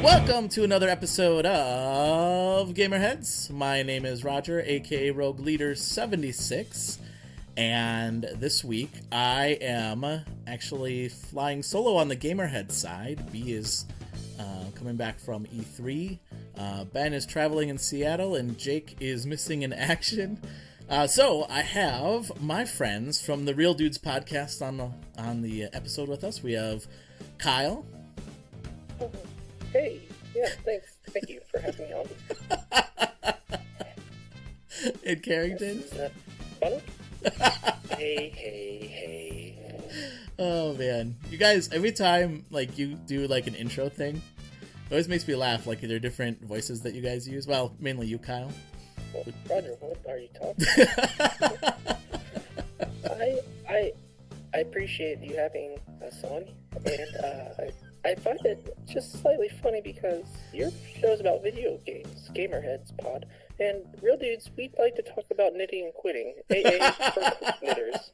Welcome to another episode of Gamerheads. My name is Roger, aka Rogue Leader 76, and this week I am actually flying solo on the Gamerheads side. B is coming back from E3. Ben is traveling in Seattle, and Jake is missing in action. So I have my friends from the Real Dudes podcast on the episode with us. We have Kyle. Hey, yeah, thanks. Thank you for having me on. And Karrington. Is that funny? Hey. Oh man, you guys! Every time you do an intro thing, it always makes me laugh. There are different voices that you guys use. Well, mainly you, Kyle. Well, Roger, what are you talking about? I appreciate you having us on, and I find it just slightly funny because your show's about video games, Gamerheads Pod, and Real Dudes, we like to talk about knitting and quitting, AA for knitters.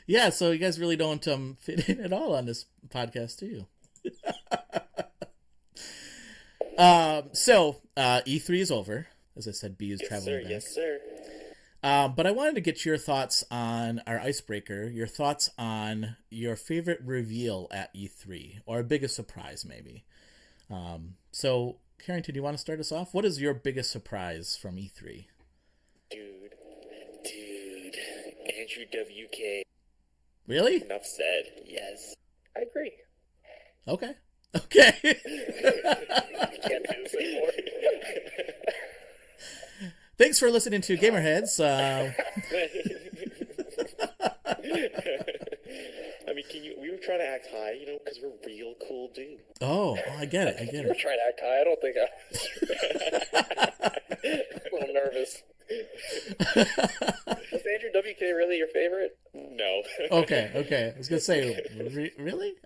Yeah, so you guys really don't fit in at all on this podcast, do you? E3 is over. As I said, B is traveling back. Yes, sir. But I wanted to get your thoughts on our icebreaker, your thoughts on your favorite reveal at E3, or biggest surprise, maybe. So, Karrington, do you want to start us off? What is your biggest surprise from E3? Dude, Andrew WK. Really? Enough said. Yes. I agree. Okay. I can't do this anymore. Thanks for listening to Gamerheads. I mean, we were trying to act high, because we're real cool dudes. Oh, I get it. You were trying to act high. I don't think a little nervous. Was Andrew WK really your favorite? No. Okay. I was going to say, really?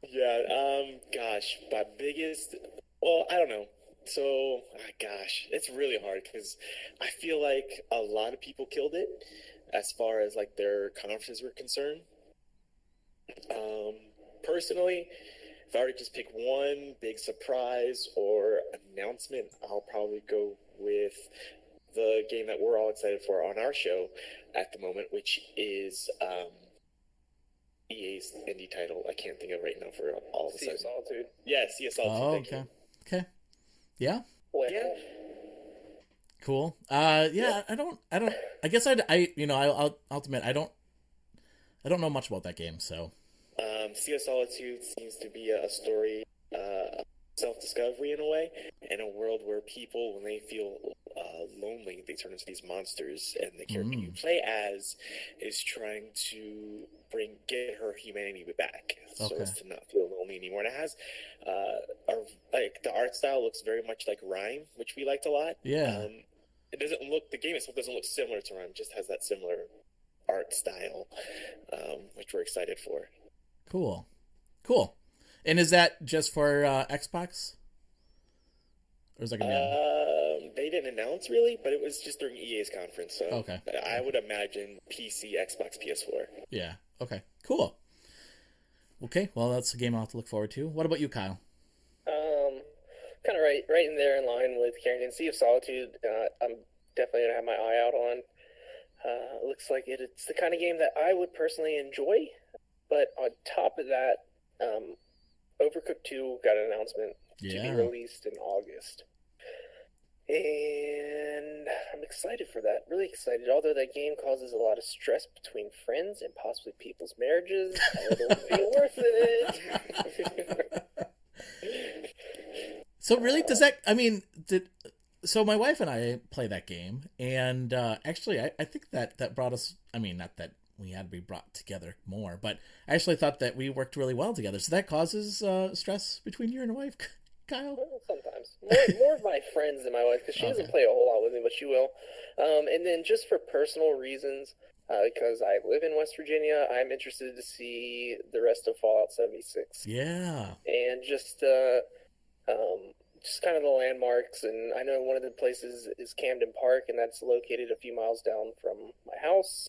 Yeah, gosh, my biggest, well, I don't know. So, gosh, it's really hard because I feel like a lot of people killed it as far as their conferences were concerned. Personally, if I were to just pick one big surprise or announcement, I'll probably go with the game that we're all excited for on our show at the moment, which is EA's indie title. I can't think of right now for all of a sudden. Sea of Solitude. Yeah, Sea of Solitude. Oh, okay. Yeah. Well, yeah. Cool. Yeah. I guess I'll admit I don't know much about that game. So. Sea of Solitude seems to be a story, self-discovery in a way, in a world where people, when they feel lonely, they turn into these monsters, and the character you play as is trying to get her humanity back, so as to not feel lonely anymore. And it has, the art style looks very much like Rhyme, which we liked a lot. Yeah. The game itself doesn't look similar to Rhyme, just has that similar art style, which we're excited for. Cool. And is that just for Xbox? Or is that they didn't announce really, but it was just during EA's conference, so okay. I would imagine PC, Xbox, PS4. Yeah. Okay. Cool. Okay. Well, that's a game I'll have to look forward to. What about you, Kyle? Kind of right in there in line with Carrington. Sea of Solitude. I'm definitely gonna have my eye out on. It looks like it's the kind of game that I would personally enjoy. But on top of that, Overcooked 2 got an announcement to be released in August. And I'm excited for that. Really excited. Although that game causes a lot of stress between friends and possibly people's marriages, it'll be worth it. So really, so my wife and I play that game, and actually I think that brought us, not that we had to be brought together more, but I actually thought that we worked really well together. So that causes stress between you and your wife, Kyle? Well, sometimes. More of my friends than my wife, because she doesn't play a whole lot with me, but she will. And then just for personal reasons, because I live in West Virginia, I'm interested to see the rest of Fallout 76. Yeah. And just kind of the landmarks, and I know one of the places is Camden Park, and that's located a few miles down from my house.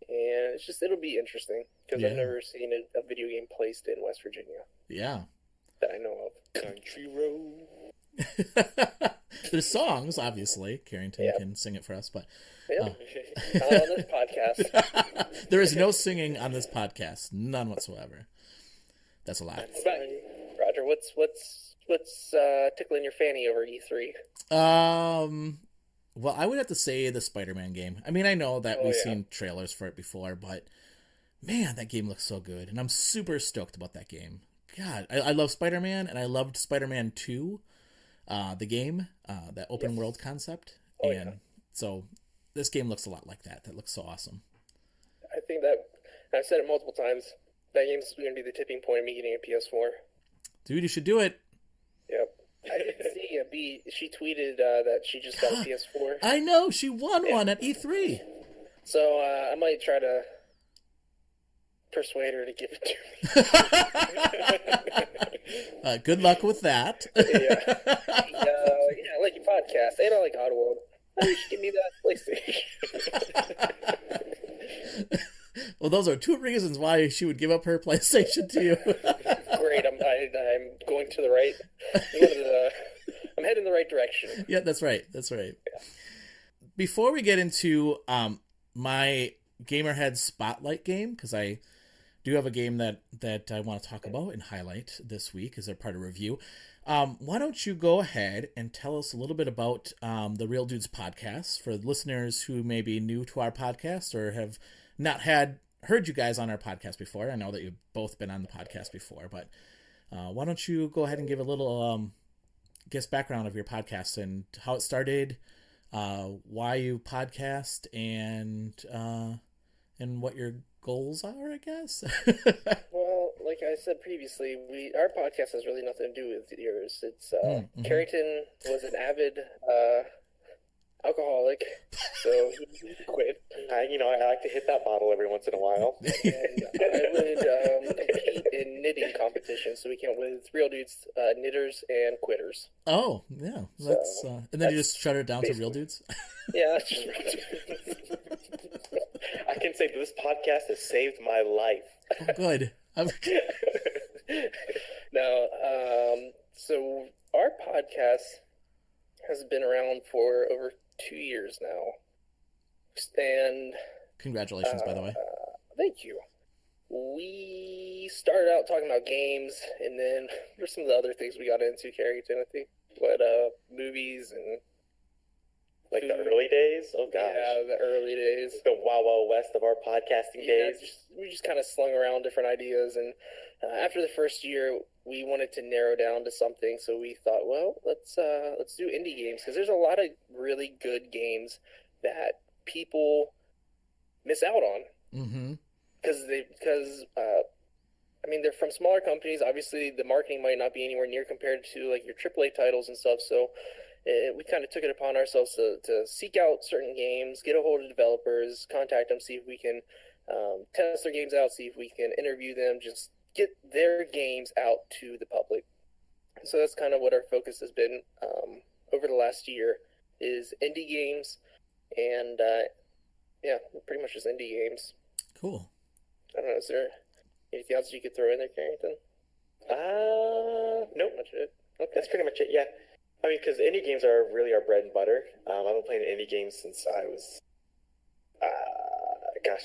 and it'll be interesting because I've never seen a video game placed in West Virginia. Yeah. That I know of. Country road. There's songs, obviously. Karrington can sing it for us, but not on this podcast. There is no singing on this podcast, none whatsoever. That's a lie. Roger, what's tickling your fanny over E3? Well, I would have to say the Spider-Man game. I mean, I know that we've seen trailers for it before, but man, that game looks so good, and I'm super stoked about that game. God, I love Spider-Man, and I loved Spider-Man 2, the game, that open world concept. So this game looks a lot like that. That looks so awesome. I think that, I've said it multiple times, that game's going to be the tipping point of me getting a PS4. Dude, you should do it. Yep. I didn't see B. She tweeted that she just got a PS4. I know, she won one at E3. So I might try to persuade her to give it to me. Good luck with that. I like your podcast, and I like Oddworld. You should give me that PlayStation. Well, those are 2 reasons why she would give up her PlayStation to you. Great, I'm going to the right. I'm heading in the right direction. Yeah, that's right. Yeah. Before we get into my Gamerheads Spotlight game, because I do have a game that I want to talk about and highlight this week as a part of review. Why don't you go ahead and tell us a little bit about the Real Dudes podcast for listeners who may be new to our podcast or have not heard you guys on our podcast before. I know that you've both been on the podcast before, but why don't you go ahead and give a little background of your podcast and how it started, why you podcast, and what your goals are, I guess. Well, like I said previously, our podcast has really nothing to do with yours. It's Karrington was an avid alcoholic, so he quit. I like to hit that bottle every once in a while. And I would compete in knitting competitions, so we came up with Real Dudes, knitters and quitters. Oh, yeah. That's and then you just shut it down to Real Dudes? Yeah, that's just Real Dudes. I can say this podcast has saved my life. Oh, good. No, so our podcast has been around for over 2 years now. And congratulations, by the way. Thank you. We started out talking about games, and then there's some of the other things we got into, Karrington, I think. Movies and like the early days? Oh, gosh. Yeah, the early days. The Wild Wild West of our podcasting days. We just kind of slung around different ideas, and after the first year, we wanted to narrow down to something, so we thought, well, let's do indie games, because there's a lot of really good games that people miss out on. Mm-hmm. Because they're from smaller companies. Obviously, the marketing might not be anywhere near compared to like your AAA titles and stuff, so we kind of took it upon ourselves to seek out certain games, get a hold of developers, contact them, see if we can test their games out, see if we can interview them, just get their games out to the public. So that's kind of what our focus has been over the last year, is indie games, and pretty much just indie games. Cool. I don't know, is there anything else you could throw in there, Karrington? Nope. Much of it. Okay. That's pretty much it, yeah. I mean, because indie games are really our bread and butter. I've been playing indie games since I was, I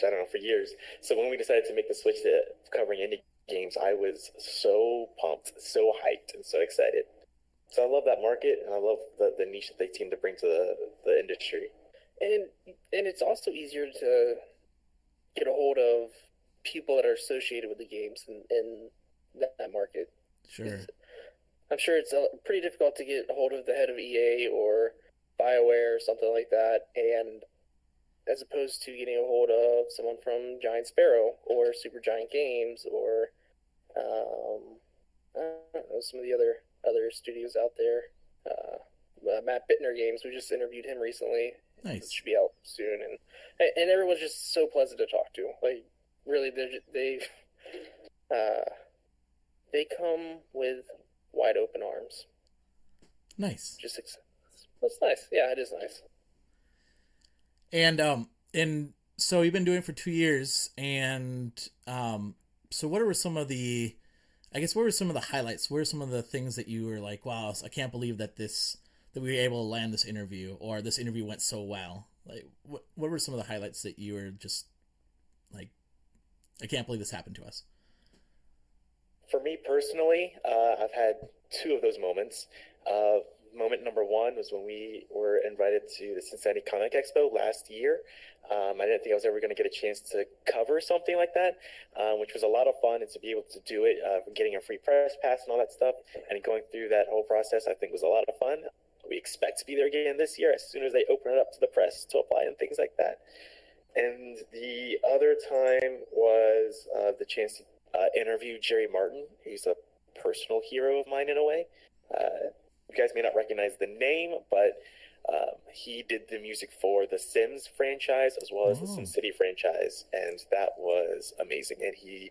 don't know, for years. So when we decided to make the switch to covering indie games, I was so pumped, so hyped, and so excited. So I love that market, and I love the niche that they seem to bring to the industry. And it's also easier to get a hold of people that are associated with the games in that market. Sure. I'm sure it's pretty difficult to get a hold of the head of EA or BioWare or something like that, and as opposed to getting a hold of someone from Giant Sparrow or Supergiant Games or I don't know, some of the other studios out there. Matt Bittner Games, we just interviewed him recently. Nice. It should be out soon, and everyone's just so pleasant to talk to. Like, really, they come with wide open arms. Nice. That's nice. Yeah, it is nice. And so you've been doing it for 2 years, and so what were some of the, I guess, what were some of the highlights? What were some of the things that you were like, wow, I can't believe that we were able to land this interview, or this interview went so well? Like, what were some of the highlights that you were just like, I can't believe this happened to us? For me personally, I've had two of those moments. Moment number one was when we were invited to the Cincinnati Comic Expo last year. I didn't think I was ever going to get a chance to cover something like that, which was a lot of fun, and to be able to do it, getting a free press pass and all that stuff, and going through that whole process, I think was a lot of fun. We expect to be there again this year as soon as they open it up to the press to apply and things like that. And the other time was the chance to interview Jerry Martin, who's a personal hero of mine in a way. You guys may not recognize the name, but he did the music for the Sims franchise as well as the SimCity franchise, and that was amazing. And he,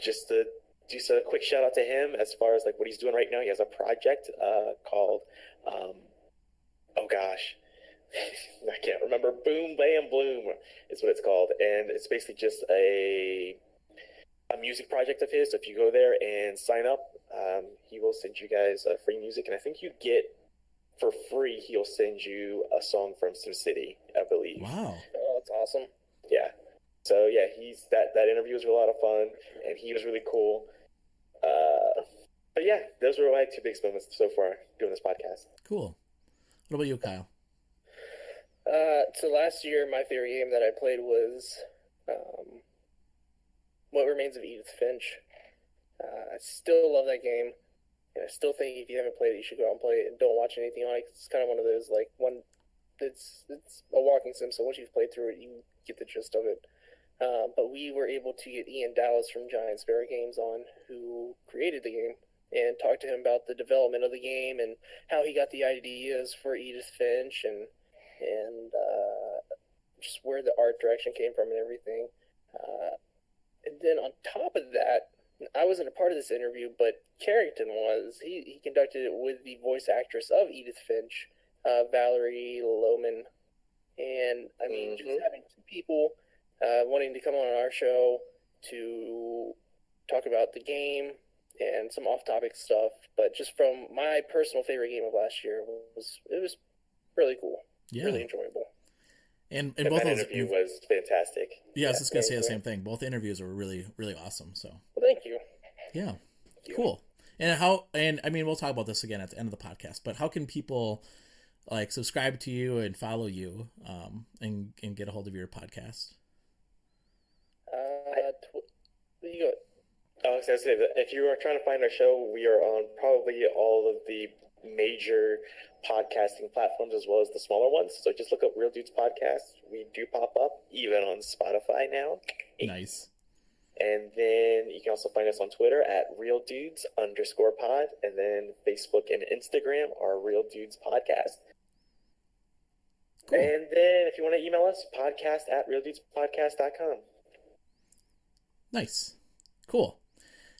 just to do a quick shout out to him as far as like what he's doing right now, he has a project called, oh gosh, I can't remember, Boom Bam Bloom is what it's called, and it's basically just a music project of his. So if you go there and sign up, he will send you guys free music, and I think you get for free, he'll send you a song from SimCity, I believe. Wow. Oh, that's awesome. Yeah. So yeah, that interview was a lot of fun, and he was really cool. But yeah, those were my two biggest moments so far doing this podcast. Cool. What about you, Kyle? So last year, my favorite game that I played was What Remains of Edith Finch. I still love that game, and I still think if you haven't played it, you should go out and play it and don't watch anything on it. It's kind of one of those, like, it's a walking sim, so once you've played through it, you get the gist of it. But we were able to get Ian Dallas from Giant Sparrow Games on, who created the game, and talk to him about the development of the game and how he got the ideas for Edith Finch and just where the art direction came from and everything. And then on top of that, I wasn't a part of this interview, but Karrington was. He conducted it with the voice actress of Edith Finch, Valerie Lohman. And, I mean, just having two people wanting to come on our show to talk about the game and some off-topic stuff, but just from my personal favorite game of last year, it was really cool. Yeah. Really enjoyable. And both that interview was fantastic. Yeah, I was just going to say the same thing. Both interviews were really, really awesome. So. Well, thank you. Yeah. Cool. And I mean, we'll talk about this again at the end of the podcast, but how can people like subscribe to you and follow you and get a hold of your podcast? You go. I was going to say that if you are trying to find our show, we are on probably all of the major podcasting platforms as well as the smaller ones. So just look up Real Dudes Podcast. We do pop up even on Spotify now. Nice. And then you can also find us on Twitter at RealDudes_pod, and then Facebook and Instagram are Real Dudes Podcast. Cool. And then if you want to email us, podcast@realdudespodcast.com. Nice. Cool.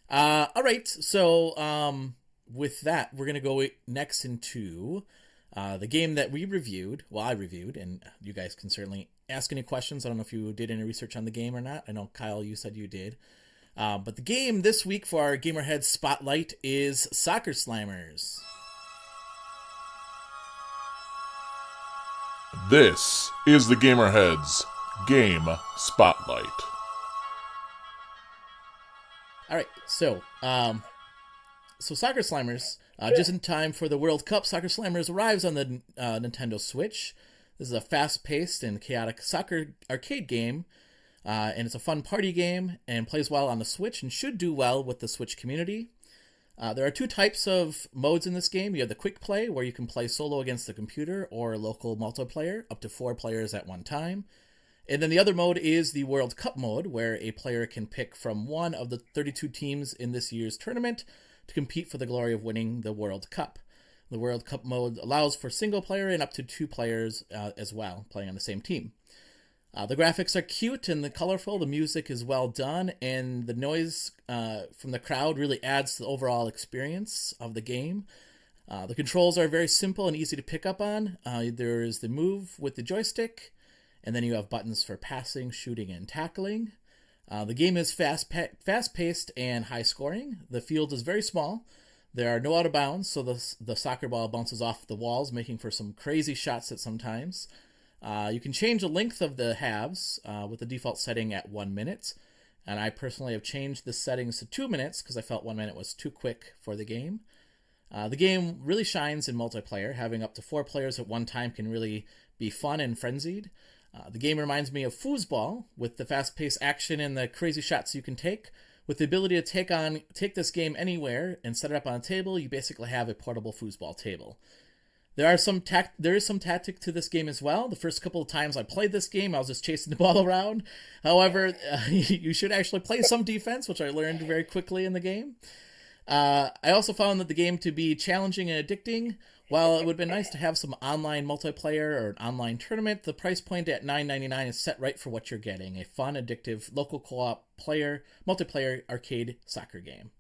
All right. So with that, we're going to go next into the game that we reviewed. Well, I reviewed, and you guys can certainly ask any questions. I don't know if you did any research on the game or not. I know, Kyle, you said you did. But the game this week for our Gamerheads Spotlight is Soccer Slammers. This is the Gamerheads Game Spotlight. All right, so Soccer Slammers, just in time for the World Cup, Soccer Slammers arrives on the Nintendo Switch. This is a fast-paced and chaotic soccer arcade game, and it's a fun party game and plays well on the Switch and should do well with the Switch community. There are two types of modes in this game. You have the quick play, where you can play solo against the computer, or local multiplayer, up to 4 players at one time. And then the other mode is the World Cup mode, where a player can pick from one of the 32 teams in this year's tournament to compete for the glory of winning the World Cup. The World Cup mode allows for single player and up to 2 players as well, playing on the same team. The graphics are cute and colorful, the music is well done, and the noise from the crowd really adds to the overall experience of the game. The controls are very simple and easy to pick up on. There is the move with the joystick, and then you have buttons for passing, shooting, and tackling. The game is fast-paced and high-scoring. The field is very small. There are no out-of-bounds, so the soccer ball bounces off the walls, making for some crazy shots at some times. You can change the length of the halves with the default setting at 1 minute. And I personally have changed the settings to 2 minutes because I felt 1 minute was too quick for the game. The game really shines in multiplayer. Having up to 4 players at one time can really be fun and frenzied. The game reminds me of foosball, with the fast-paced action and the crazy shots you can take. With the ability to take this game anywhere and set it up on a table, you basically have a portable foosball table. There is some tactic to this game as well. The first couple of times I played this game, I was just chasing the ball around. However, you should actually play some defense, which I learned very quickly in the game. I also found that the game to be challenging and addicting. While it would have been nice to have some online multiplayer or an online tournament, the price point at $9.99 is set right for what you're getting: a fun, addictive, local co-op multiplayer arcade soccer game.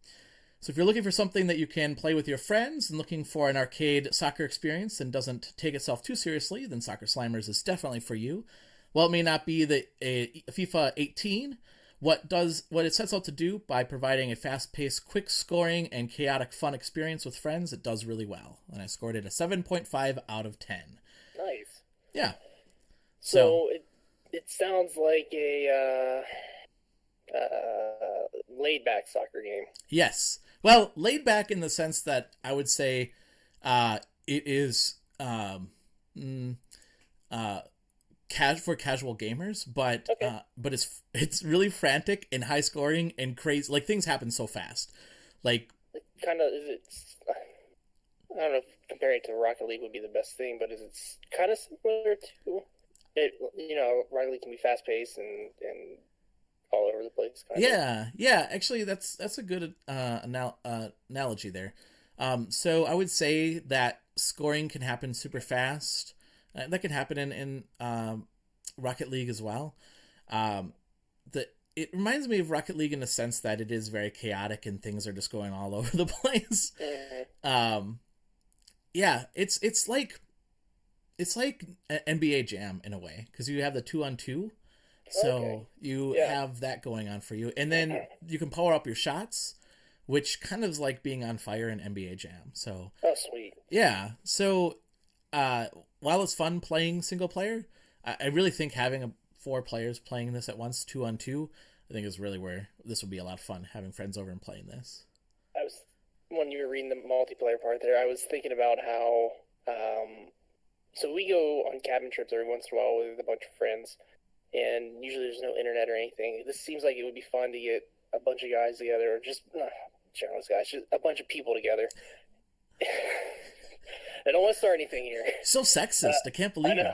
So if you're looking for something that you can play with your friends and looking for an arcade soccer experience and doesn't take itself too seriously, then Soccer Slimers is definitely for you. While it may not be a FIFA 18, what it sets out to do by providing a fast-paced, quick-scoring, and chaotic fun experience with friends, it does really well. And I scored it a 7.5 out of 10. Nice. Yeah. So it sounds like a laid-back soccer game. Yes. Well, laid back in the sense that I would say it is for casual gamers, but Okay. but it's really frantic and high scoring and crazy. Like, things happen so fast. Like, Kind of, I don't know if comparing it to Rocket League would be the best thing, but is it kind of similar to it? Rocket League can be fast-paced and all over the place. yeah. Actually, that's a good analogy there. So I would say that scoring can happen super fast. That can happen in Rocket League as well. It reminds me of Rocket League in the sense that it is very chaotic and things are just going all over the place. Yeah, it's like NBA Jam in a way, because you have the 2-on-2, so you have that going on for you, and then you can power up your shots, which kind of is like being on fire in NBA Jam. So sweet. Yeah, so while it's fun playing single player, I really think having 4 players playing this at once, 2-on-2, I think is really where this would be a lot of fun, having friends over and playing this. When you were reading the multiplayer part there, I was thinking about how, so we go on cabin trips every once in a while with a bunch of friends, and usually there's no internet or anything. This seems like it would be fun to get a bunch of guys together, or just, generalist guys, just a bunch of people together. I don't want to start anything here. So sexist. I can't believe it.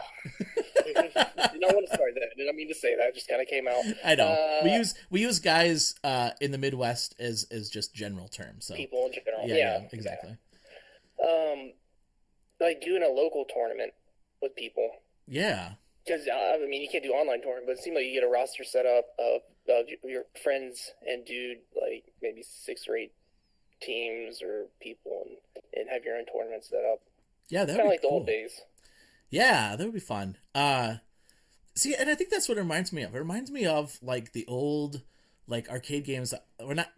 I don't want to start that. I didn't mean to say that. It just kind of came out. I know. We use guys in the Midwest as just general terms. So people in general. Yeah, exactly. Like doing a local tournament with people. Yeah. Because you can't do online tournament, but it seemed like you get a roster set up of your friends and do like maybe 6 or 8 teams or people and have your own tournament set up. Yeah, that would kind of be like the cool. old days. Yeah, that would be fun. See, and I think that's what it reminds me of. It reminds me of like the old like arcade games, or not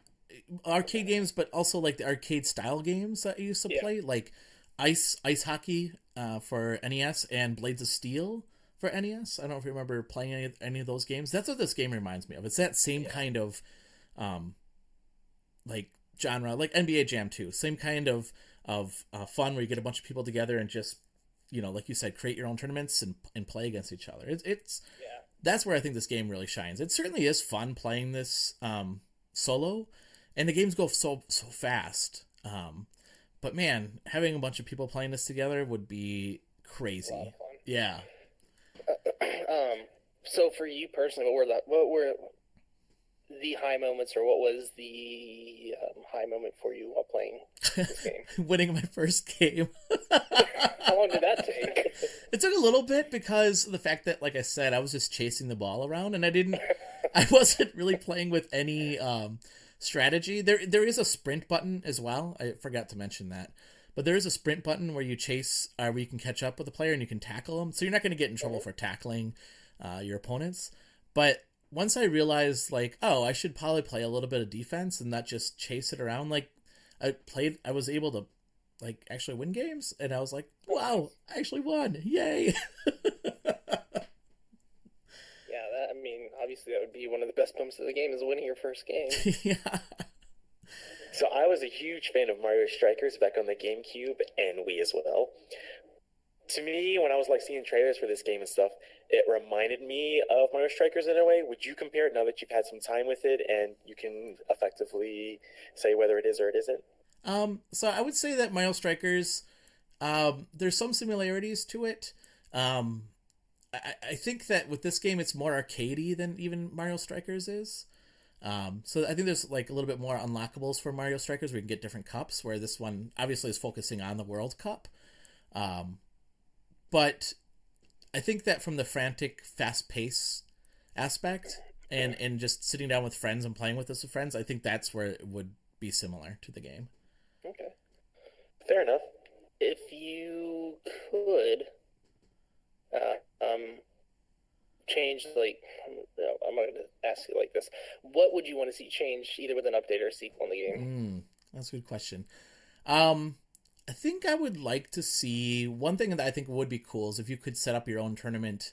arcade games, but also like the arcade style games that I used to play, like ice hockey for NES and Blades of Steel for NES. I don't know if you remember playing any of those games. That's what this game reminds me of. It's that same kind of like genre, like NBA Jam 2. Same kind of fun where you get a bunch of people together and just, like you said, create your own tournaments and play against each other. It's that's where I think this game really shines. It certainly is fun playing this solo, and the games go so fast. But man, having a bunch of people playing this together would be crazy. A lot of fun. Yeah. So for you personally, what were the high moments, or what was the high moment for you while playing this game? Winning my first game. How long did that take? It took a little bit because of the fact that, like I said, I was just chasing the ball around, and I wasn't really playing with any strategy. There is a sprint button as well. I forgot to mention that. But there is a sprint button where you chase, where you can catch up with the player and you can tackle them. So you're not going to get in trouble for tackling. your opponents. But once I realized, like, oh, I should probably play a little bit of defense and not just chase it around. Like, I was able to, like, actually win games, and I was like, wow, I actually won. Yay. Yeah, I mean, obviously that would be one of the best bumps of the game is winning your first game. Yeah. So I was a huge fan of Mario Strikers back on the GameCube and Wii as well. To me, when I was like seeing trailers for this game and stuff, it reminded me of Mario Strikers in a way. Would you compare it now that you've had some time with it and you can effectively say whether it is or it isn't? So I would say that Mario Strikers, there's some similarities to it. I think that with this game, it's more arcadey than even Mario Strikers is. So I think there's like a little bit more unlockables for Mario Strikers where you can get different cups, where this one obviously is focusing on the World Cup. But I think that from the frantic, fast-paced aspect and just sitting down with friends and playing with this with friends, I think that's where it would be similar to the game. Okay. Fair enough. If you could change, like, I'm going to ask you like this. What would you want to see change either with an update or a sequel in the game? That's a good question. I think I would like to see, one thing that I think would be cool is if you could set up your own tournament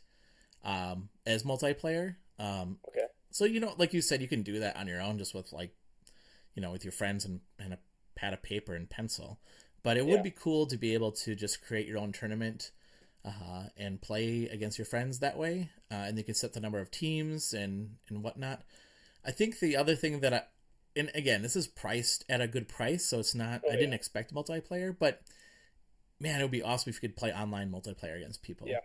as multiplayer. Okay. So, like you said, you can do that on your own just with, like, with your friends and a pad of paper and pencil. But it would be cool to be able to just create your own tournament and play against your friends that way. And you can set the number of teams and whatnot. I think the other thing that and again, this is priced at a good price, so it's not, I didn't expect multiplayer, but man, it would be awesome if you could play online multiplayer against people. Yeah.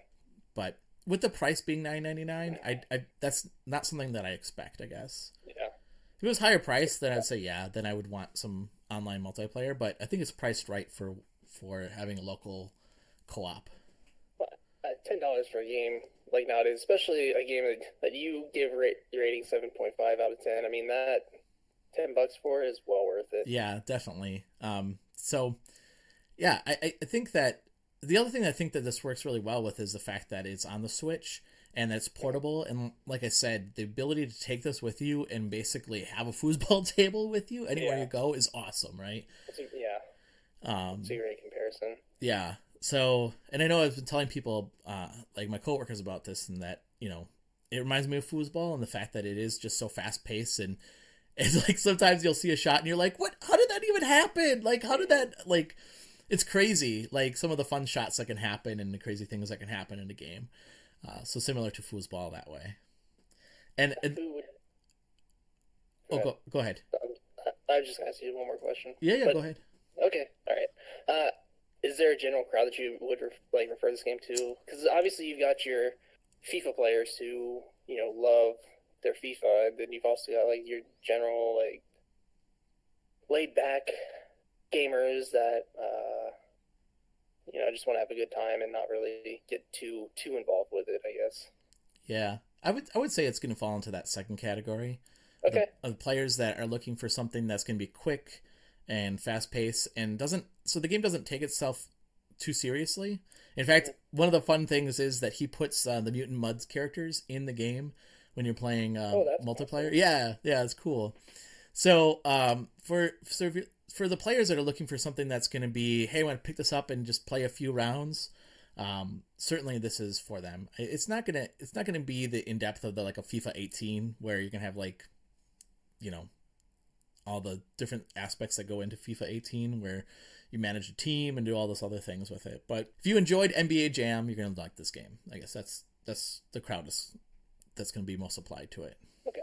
But with the price being $9.99, I that's not something that I expect, I guess. Yeah. If it was higher price, then I'd say, then I would want some online multiplayer, but I think it's priced right for having a local co-op. $10 for a game like nowadays, especially a game that you give your rating 7.5 out of 10. I mean, that $10 for it is well worth it. Yeah, definitely. So yeah, I think that the other thing I think that this works really well with is the fact that it's on the Switch and that it's portable. And like I said, the ability to take this with you and basically have a foosball table with you anywhere you go is awesome, right? It's a great comparison. Yeah. So, and I know I've been telling people, like my coworkers about this, and that, it reminds me of foosball and the fact that it is just so fast paced, and it's like sometimes you'll see a shot and you're like, what, how did that even happen? Like, how did that, like, it's crazy. Like some of the fun shots that can happen and the crazy things that can happen in a game. So similar to foosball that way. And go ahead. I was just going to ask you one more question. Yeah, go ahead. Okay, all right. Is there a general crowd that you would refer this game to? Because obviously you've got your FIFA players who love their FIFA, and then you've also got like your general like laid back gamers that just want to have a good time and not really get too involved with it, I guess. Yeah, I would say it's going to fall into that second category. Okay. Of players that are looking for something that's going to be quick and fast paced and so the game doesn't take itself too seriously. In fact, one of the fun things is that he puts the Mutant Mudds characters in the game when you're playing multiplayer. Awesome. Yeah, it's cool. So for the players that are looking for something that's going to be, hey, I want to pick this up and just play a few rounds, certainly this is for them. It's not gonna be the in depth of the like a FIFA 18 where you can have like, all the different aspects that go into FIFA 18 where you manage a team and do all those other things with it. But if you enjoyed NBA Jam, you're going to like this game. I guess that's the crowd that's going to be most applied to it. Okay.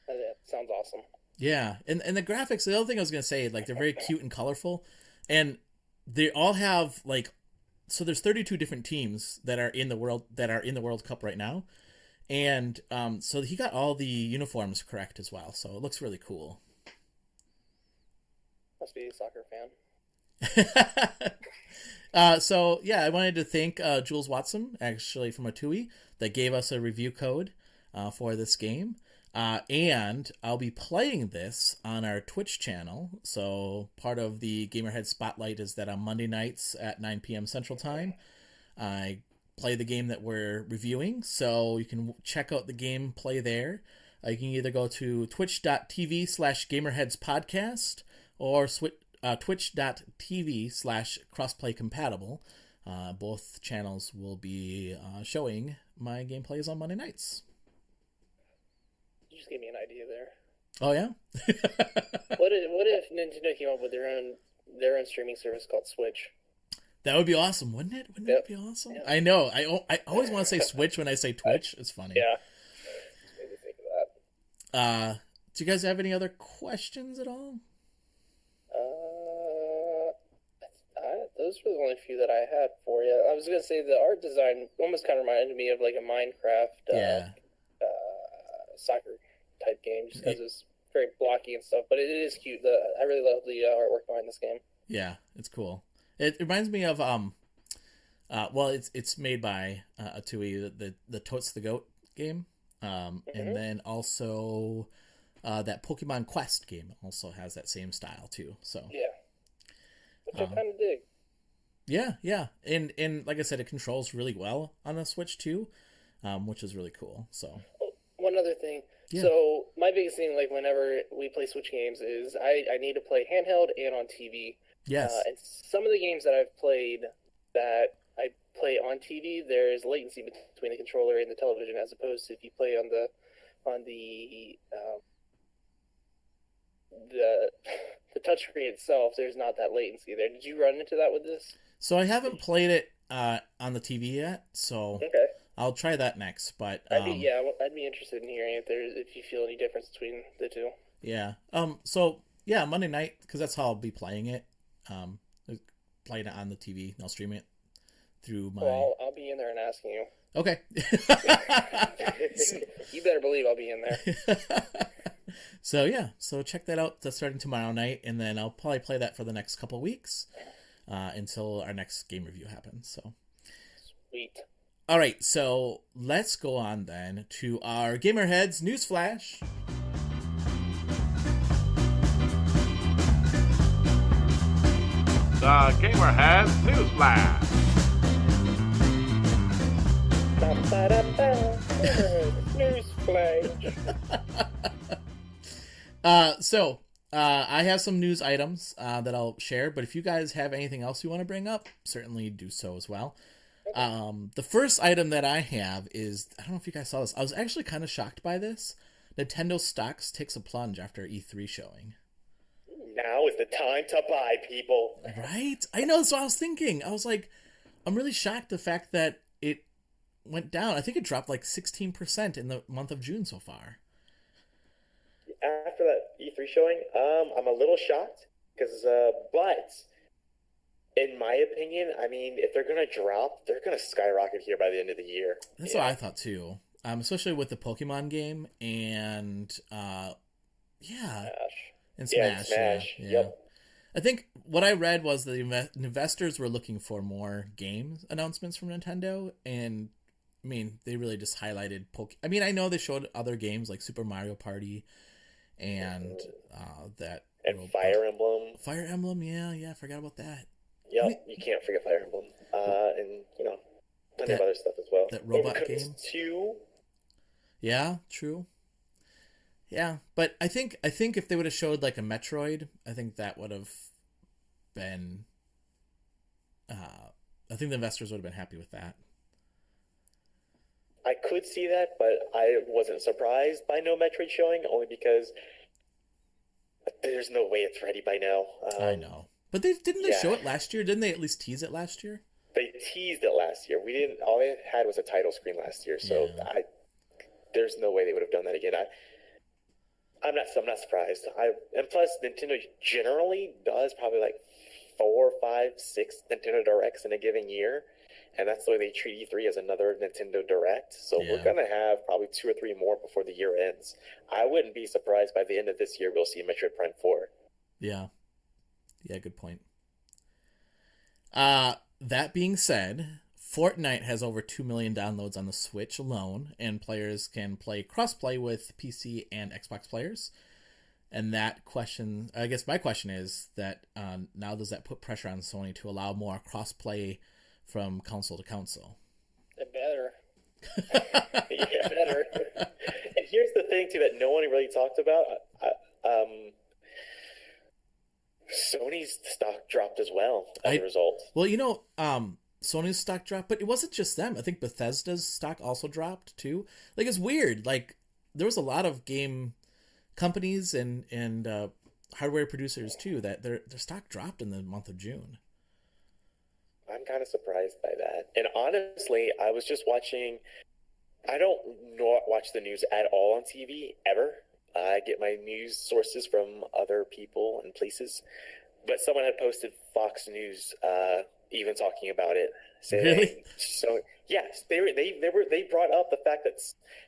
That sounds awesome. Yeah. And the graphics, the other thing I was going to say, like they're very cute and colorful, and they all have like, so there's 32 different teams that are in the World Cup right now. And so he got all the uniforms correct as well. So it looks really cool. Must be a soccer fan. So yeah, I wanted to thank Jules Watson, actually from Atooi, that gave us a review code for this game. And I'll be playing this on our Twitch channel. So part of the Gamerhead Spotlight is that on Monday nights at 9 p.m. Central Time, I play the game that we're reviewing, so you can check out the gameplay there. You can either go to twitch.tv/gamerheadspodcast or twitch.tv/crossplaycompatible. Both channels will be showing my gameplays on Monday nights. You just gave me an idea there. Oh yeah. What if Nintendo came up with their own streaming service called Switch? That would be awesome, wouldn't it? Wouldn't that be awesome? Yep. I know. I always want to say Switch when I say Twitch. It's funny. Yeah. Just made me think of that. Do you guys have any other questions at all? Those were the only few that I had for you. I was going to say the art design almost kind of reminded me of like a Minecraft soccer type game, just because it's very blocky and stuff. But it is cute. I really love the artwork behind this game. Yeah, it's cool. It reminds me of it's made by Atooi, the Totes the Goat game, and then also that Pokemon Quest game also has that same style too. So yeah, which I kind of dig. Yeah, and like I said, it controls really well on the Switch too, which is really cool. So one other thing. Yeah. So my biggest thing, like whenever we play Switch games, is I need to play handheld and on TV. Yes. And some of the games that I've played that I play on TV, there's latency between the controller and the television, as opposed to if you play on the touchscreen itself, there's not that latency there. Did you run into that with this? So I haven't played it on the TV yet, so okay. I'll try that next. But I'd be interested in hearing if you feel any difference between the two. Yeah. So yeah, Monday night, because that's how I'll be playing it. Playing it on the TV. I'll stream it through my. Well, I'll be in there and asking you. Okay. You better believe I'll be in there. So yeah, check that out. That's starting tomorrow night, and then I'll probably play that for the next couple weeks until our next game review happens. So sweet. All right, so let's go on then to our Gamerheads News Flash. The Gamerheads News Flash. News flash. I have some news items that I'll share, but if you guys have anything else you want to bring up, certainly do so as well. The first item that I have is, I don't know if you guys saw this. I was actually kind of shocked by this. Nintendo stocks takes a plunge after E3 showing. Now is the time to buy, people. Right? I know, that's what I was thinking. I was like, I'm really shocked the fact that it went down. I think it dropped like 16% in the month of June so far. After that E3 showing, I'm a little shocked because, but in my opinion, I mean, if they're gonna drop, they're gonna skyrocket here by the end of the year. That's what I thought too. Especially with the Pokemon game and Smash. Yep. I think what I read was the investors were looking for more game announcements from Nintendo, and I mean, they really just highlighted I mean, I know they showed other games like Super Mario Party and Fire Emblem. Fire Emblem, yeah, I forgot about that. Yep, you can't forget Fire Emblem. And plenty of other stuff as well. That robot game. 2. Yeah, true. Yeah, but I think if they would have showed like a Metroid, I think that would have been. I think the investors would have been happy with that. I could see that, but I wasn't surprised by no Metroid showing, only because there's no way it's ready by now. I know, but didn't they show it last year? Didn't they at least tease it last year? They teased it last year. We didn't. All they had was a title screen last year, so there's no way they would have done that again. I'm not surprised. And plus, Nintendo generally does probably like 4, 5, 6 Nintendo Directs in a given year, and that's the way they treat E3 as another Nintendo Direct. So we're gonna have probably 2 or 3 more before the year ends. I wouldn't be surprised by the end of this year we'll see Metroid Prime 4. Yeah, good point. That being said, Fortnite has over 2 million downloads on the Switch alone, and players can play crossplay with PC and Xbox players. And that question, I guess my question is that now does that put pressure on Sony to allow more crossplay from console to console? Yeah. Better. And here's the thing too that no one really talked about. Sony's stock dropped as well as a result. Well, Sony's stock dropped, but it wasn't just them. I think Bethesda's stock also dropped too. Like, it's weird. Like, there was a lot of game companies and hardware producers too that their stock dropped in the month of June. I'm kind of surprised by that. And honestly, I was just watching. I don't watch the news at all on TV ever. I get my news sources from other people and places. But someone had posted Fox News, even talking about it. Saying, Really? So yes, they brought up the fact that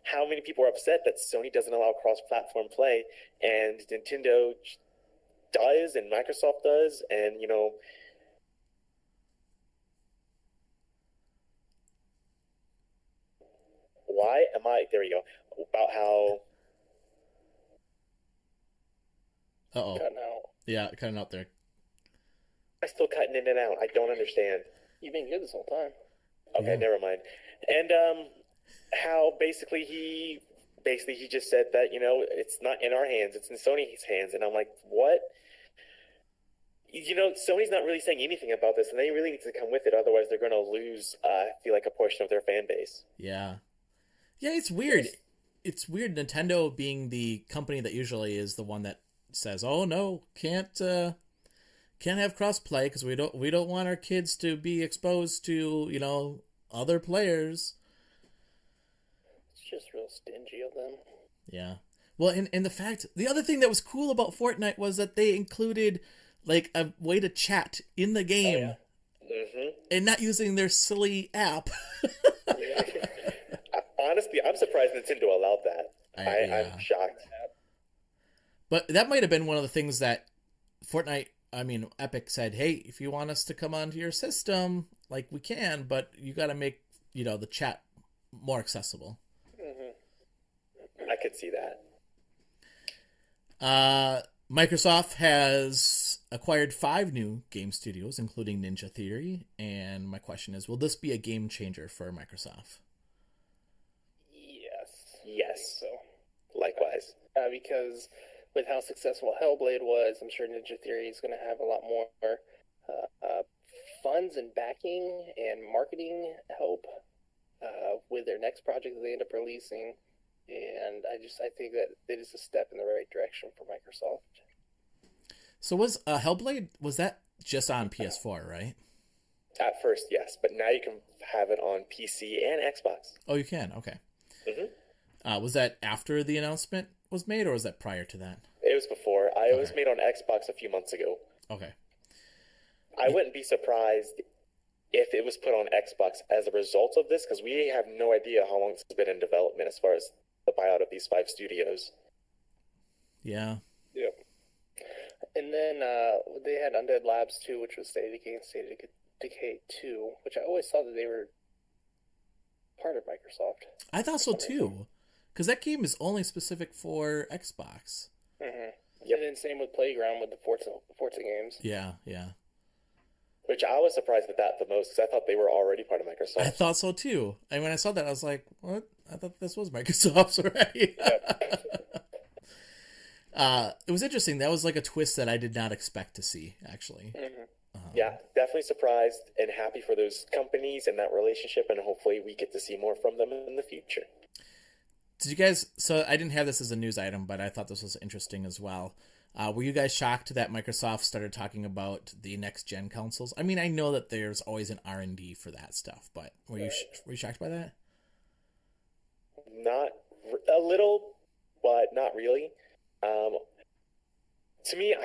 how many people are upset that Sony doesn't allow cross-platform play, and Nintendo does, and Microsoft does, and why am I? There we go. About how. Uh-oh. Cutting out. Yeah, cutting out there. I'm still cutting in and out. I don't understand. You've been good this whole time. Okay, Yeah. never mind. And how basically he just said that it's not in our hands, it's in Sony's hands, and I'm like, what? Sony's not really saying anything about this, and they really need to come with it, otherwise they're going to lose, I feel like, a portion of their fan base. Yeah. Yeah, it's weird. It's weird, Nintendo being the company that usually is the one that says, "Oh no, can't have crossplay because we don't want our kids to be exposed to other players." It's just real stingy of them. Yeah. Well, and the other thing that was cool about Fortnite was that they included like a way to chat in the game, and not using their silly app. Honestly, I'm surprised Nintendo allowed that. I'm shocked. But that might have been one of the things that Epic said, "Hey, if you want us to come onto your system, like, we can, but you got to make the chat more accessible." I could see that. Microsoft has acquired 5 new game studios, including Ninja Theory, and my question is, will this be a game changer for Microsoft? Yes. So, likewise. Because with how successful Hellblade was, I'm sure Ninja Theory is going to have a lot more funds and backing and marketing help with their next project that they end up releasing. And I think that it is a step in the right direction for Microsoft. So was Hellblade, was that just on PS4, right? At first, yes, but now you can have it on PC and Xbox. Oh, you can? Okay. Was that after the announcement was made, or was that prior to that? It was before. It was made on Xbox a few months ago. Okay. I wouldn't be surprised if it was put on Xbox as a result of this, because we have no idea how long it's been in development as far as the buyout of these 5 studios. Yeah. Yep. And then they had Undead Labs 2, which was State of Decay and State of Decay 2, which I always thought that they were part of Microsoft. I thought so too, because that game is only specific for Xbox. Yep. And then same with Playground with the Forza games. Yeah. Which I was surprised at that the most, because I thought they were already part of Microsoft. I thought so too. And when I saw that, I was like, what? I thought this was Microsoft's already. It was interesting. That was like a twist that I did not expect to see, actually. Yeah, definitely surprised and happy for those companies and that relationship, and hopefully we get to see more from them in the future. Did you guys, so I didn't have this as a news item, but I thought this was interesting as well. Were you guys shocked that Microsoft started talking about the next-gen consoles? I mean, I know that there's always an R&D for that stuff, but were you shocked by that? Not a little, but not really. To me,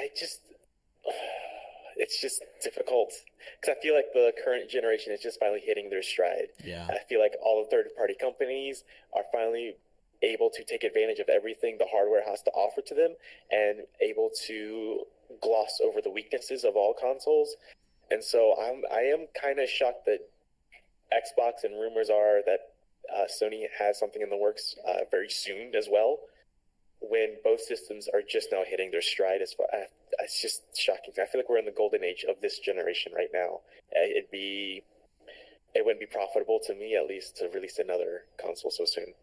it's just difficult, because I feel like the current generation is just finally hitting their stride. Yeah. I feel like all the third-party companies are finally able to take advantage of everything the hardware has to offer to them, and able to gloss over the weaknesses of all consoles. And so I am kind of shocked that Xbox, and rumors are that Sony has something in the works very soon as well, when both systems are just now hitting their stride. It's just shocking. I feel like we're in the golden age of this generation right now. It'd be it wouldn't be profitable to me, at least, to release another console so soon.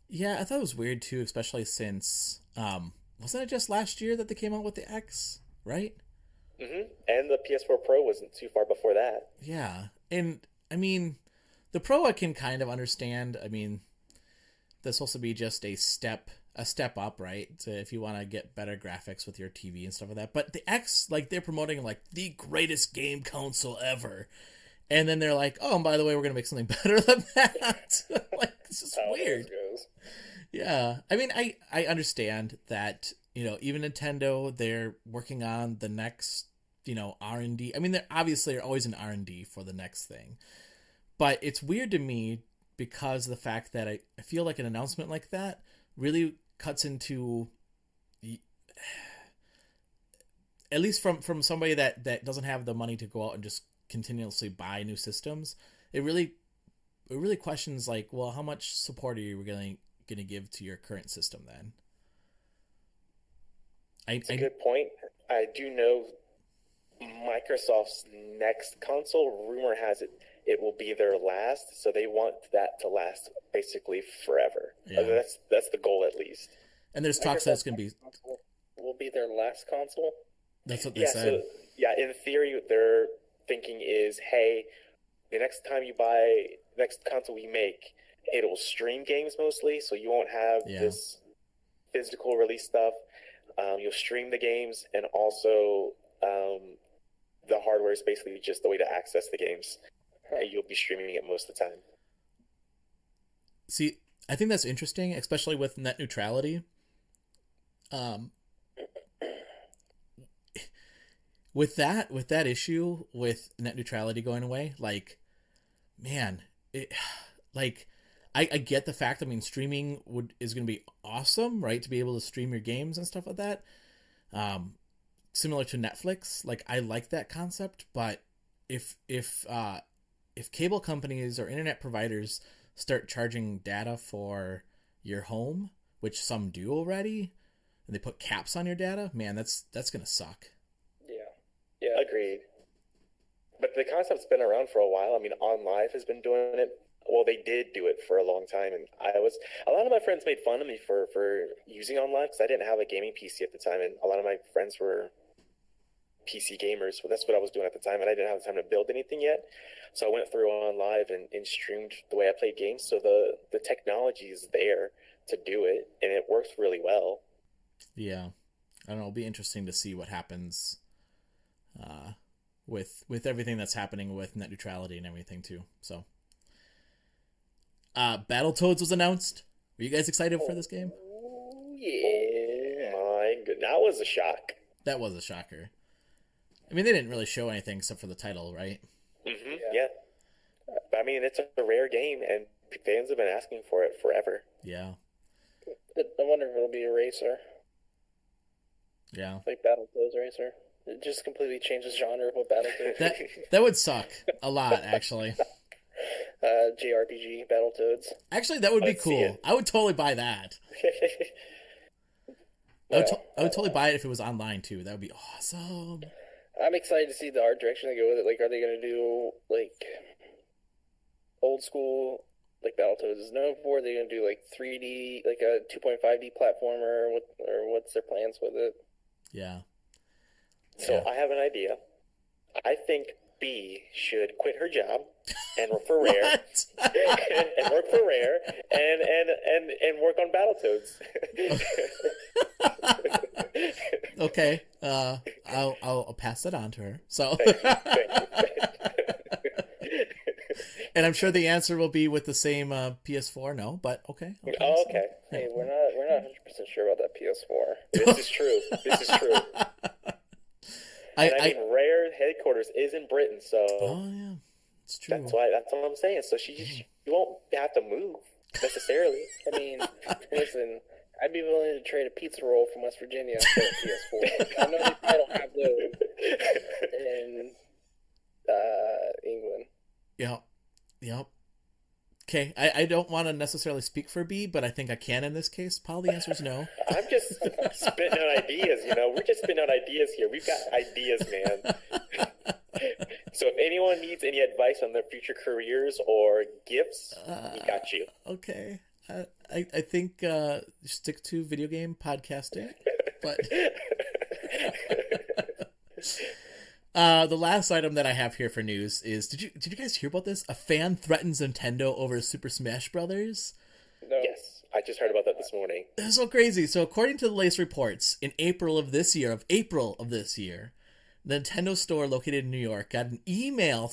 Yeah, I thought it was weird too, especially since wasn't it just last year that they came out with the X, right? And the PS4 Pro wasn't too far before that. Yeah, and I mean, the Pro I can kind of understand. I mean, that's supposed to be just a step up, right? So if you want to get better graphics with your TV and stuff like that. But the X, like, they're promoting like the greatest game console ever, and then they're like, oh, and by the way, we're gonna make something better than that. Like, it's just weird. Yeah, I mean, I understand that, you know, even Nintendo, they're working on the next, you know, R&D. I mean, they're obviously always in R&D for the next thing, but it's weird to me because of the fact that I feel like an announcement like that really cuts into, at least from somebody that doesn't have the money to go out and just continuously buy new systems. It really questions, like, well, how much support are you going to give to your current system then? It's a good point. I do know Microsoft's next console, rumor has it will be their last, so they want that to last basically forever. Yeah. That's the goal, at least. And there's talks that it's going to be... Will be their last console? That's what they said. So, in theory, their thinking is, hey, the next console we make, it'll stream games mostly, so you won't have this physical release stuff. You'll stream the games, and also the hardware is basically just the way to access the games. And you'll be streaming it most of the time. See, I think that's interesting, especially with net neutrality. With that issue with net neutrality going away, like, man, I get the fact. I mean, streaming is going to be awesome, right? To be able to stream your games and stuff like that. Similar to Netflix, like, I like that concept, but if cable companies or internet providers start charging data for your home, which some do already, and they put caps on your data, man, that's going to suck. Yeah, agreed. But the concept's been around for a while. I mean, OnLive has been doing it. Well, they did do it for a long time, and a lot of my friends made fun of me for using OnLive because I didn't have a gaming PC at the time, and a lot of my friends were PC gamers. Well, that's what I was doing at the time, and I didn't have the time to build anything yet. So I went through OnLive and streamed the way I played games. So the technology is there to do it, and it works really well. Yeah, I don't know. It'll be interesting to see what happens with everything that's happening with net neutrality and everything too. So, Battletoads was announced. Were you guys excited for this game? Yeah. Oh my goodness, that was a shock. That was a shocker. I mean, they didn't really show anything except for the title, right? Mm-hmm. Yeah. I mean, it's a rare game, and fans have been asking for it forever. Yeah. I wonder if it'll be a racer. Yeah. Like Battletoads Racer. It just completely changes genre of what Battletoads is. That would suck a lot, actually. JRPG Battletoads. Actually, that would be cool. I would totally buy that. I would totally buy it if it was online, too. That would be awesome. I'm excited to see the art direction they go with it. Like, are they going to do, like, old school, like Battletoads is known for? Are they going to do, like, 3D, like a 2.5D platformer? Or what's their plans with it? Yeah. So I have an idea. I think B should quit her job and work for Rare, and work for Rare, and work on Battletoads. Okay, I'll pass that on to her. So, and I'm sure the answer will be with the same PS4. No, but okay. Oh, okay. Hey, we're not 100% sure about that PS4. This is true. This is true. I mean, Rare headquarters is in Britain, so oh yeah, it's true. That's what I'm saying. So she won't have to move necessarily. I mean, listen, I'd be willing to trade a pizza roll from West Virginia for a PS4. I know they probably don't have those in England. Yep. Okay, I don't want to necessarily speak for B, but I think I can in this case. Paul, the answer is no. I'm just spitting out ideas, We're just spitting out ideas here. We've got ideas, man. So if anyone needs any advice on their future careers or gifts, we got you. Okay. I think stick to video game podcasting, but the last item that I have here for news is did you guys hear about this? A fan threatens Nintendo over Super Smash Brothers. No. Yes, I just heard about that this morning. That's so crazy. So according to the latest reports, in April of this year, the Nintendo store located in New York got an email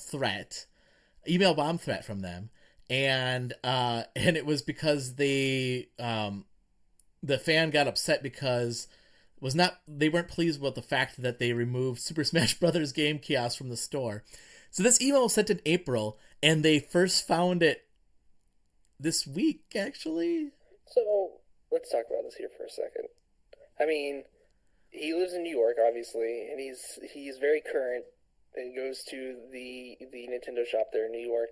bomb threat from them. And it was because the fan got upset because they weren't pleased with the fact that they removed Super Smash Brothers game kiosk from the store. So this email was sent in April, and they first found it this week, actually. So let's talk about this here for a second. I mean, he lives in New York, obviously, and he's very current and goes to the Nintendo shop there in New York.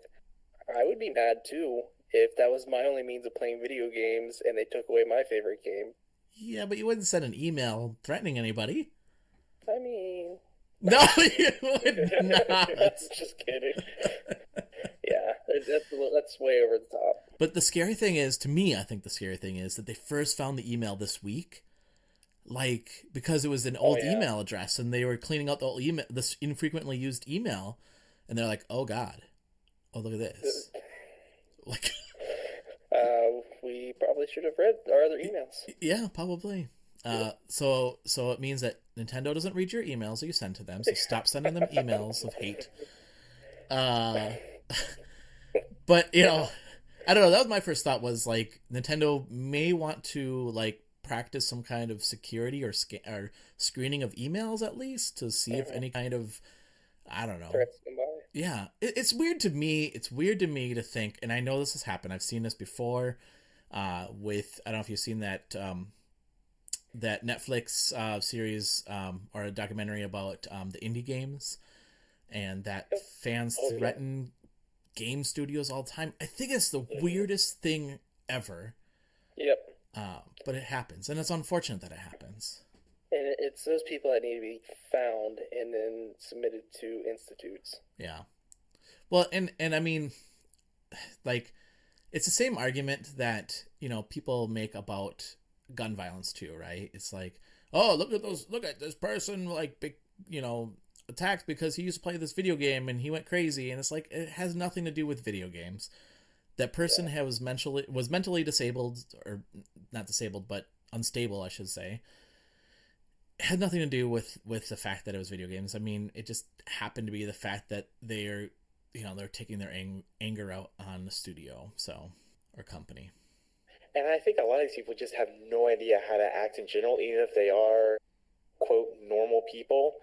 I would be mad too if that was my only means of playing video games and they took away my favorite game. Yeah, but you wouldn't send an email threatening anybody. I mean... No, you would not. Just kidding. Yeah, that's way over the top. But the scary thing is, to me, I think the scary thing is that they first found the email this week, because it was an old email address, and they were cleaning out the old email, this infrequently used email, and they're like, "Oh God, oh look at this!" We probably should have read our other emails. Yeah, probably. So it means that Nintendo doesn't read your emails that you send to them, so stop sending them emails of hate. But I don't know. That was my first thought. Was Nintendo may want to practice some kind of security or screening of emails at least to see if any kind of, I don't know. Yeah, it's weird to me. It's weird to me to think, and I know this has happened. I've seen this before. With I don't know if you've seen that that Netflix series or a documentary about the indie games, and that fans threaten game studios all the time. I think it's the weirdest thing ever. Yep. But it happens, and it's unfortunate that it happens. And it's those people that need to be found and then submitted to institutes. Yeah. Well, and I mean, it's the same argument that, people make about gun violence too, right? It's like, oh, look at this person, attacked because he used to play this video game and he went crazy. And it's like, it has nothing to do with video games. That person was mentally disabled, or not disabled, but unstable, I should say. It had nothing to do with the fact that it was video games. I mean, it just happened to be the fact that they're taking their anger out on the studio, or company. And I think a lot of these people just have no idea how to act in general, even if they are, quote, normal people.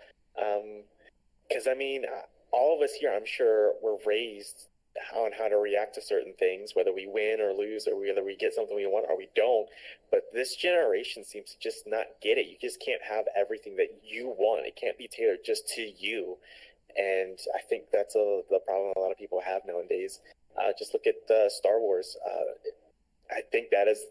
Because, I mean, all of us here, I'm sure, were raised on how to react to certain things, whether we win or lose, or whether we get something we want or we don't. But this generation seems to just not get it. You just can't have everything that you want. It can't be tailored just to you. And I think that's the problem a lot of people have nowadays. Just look at Star Wars. I think that is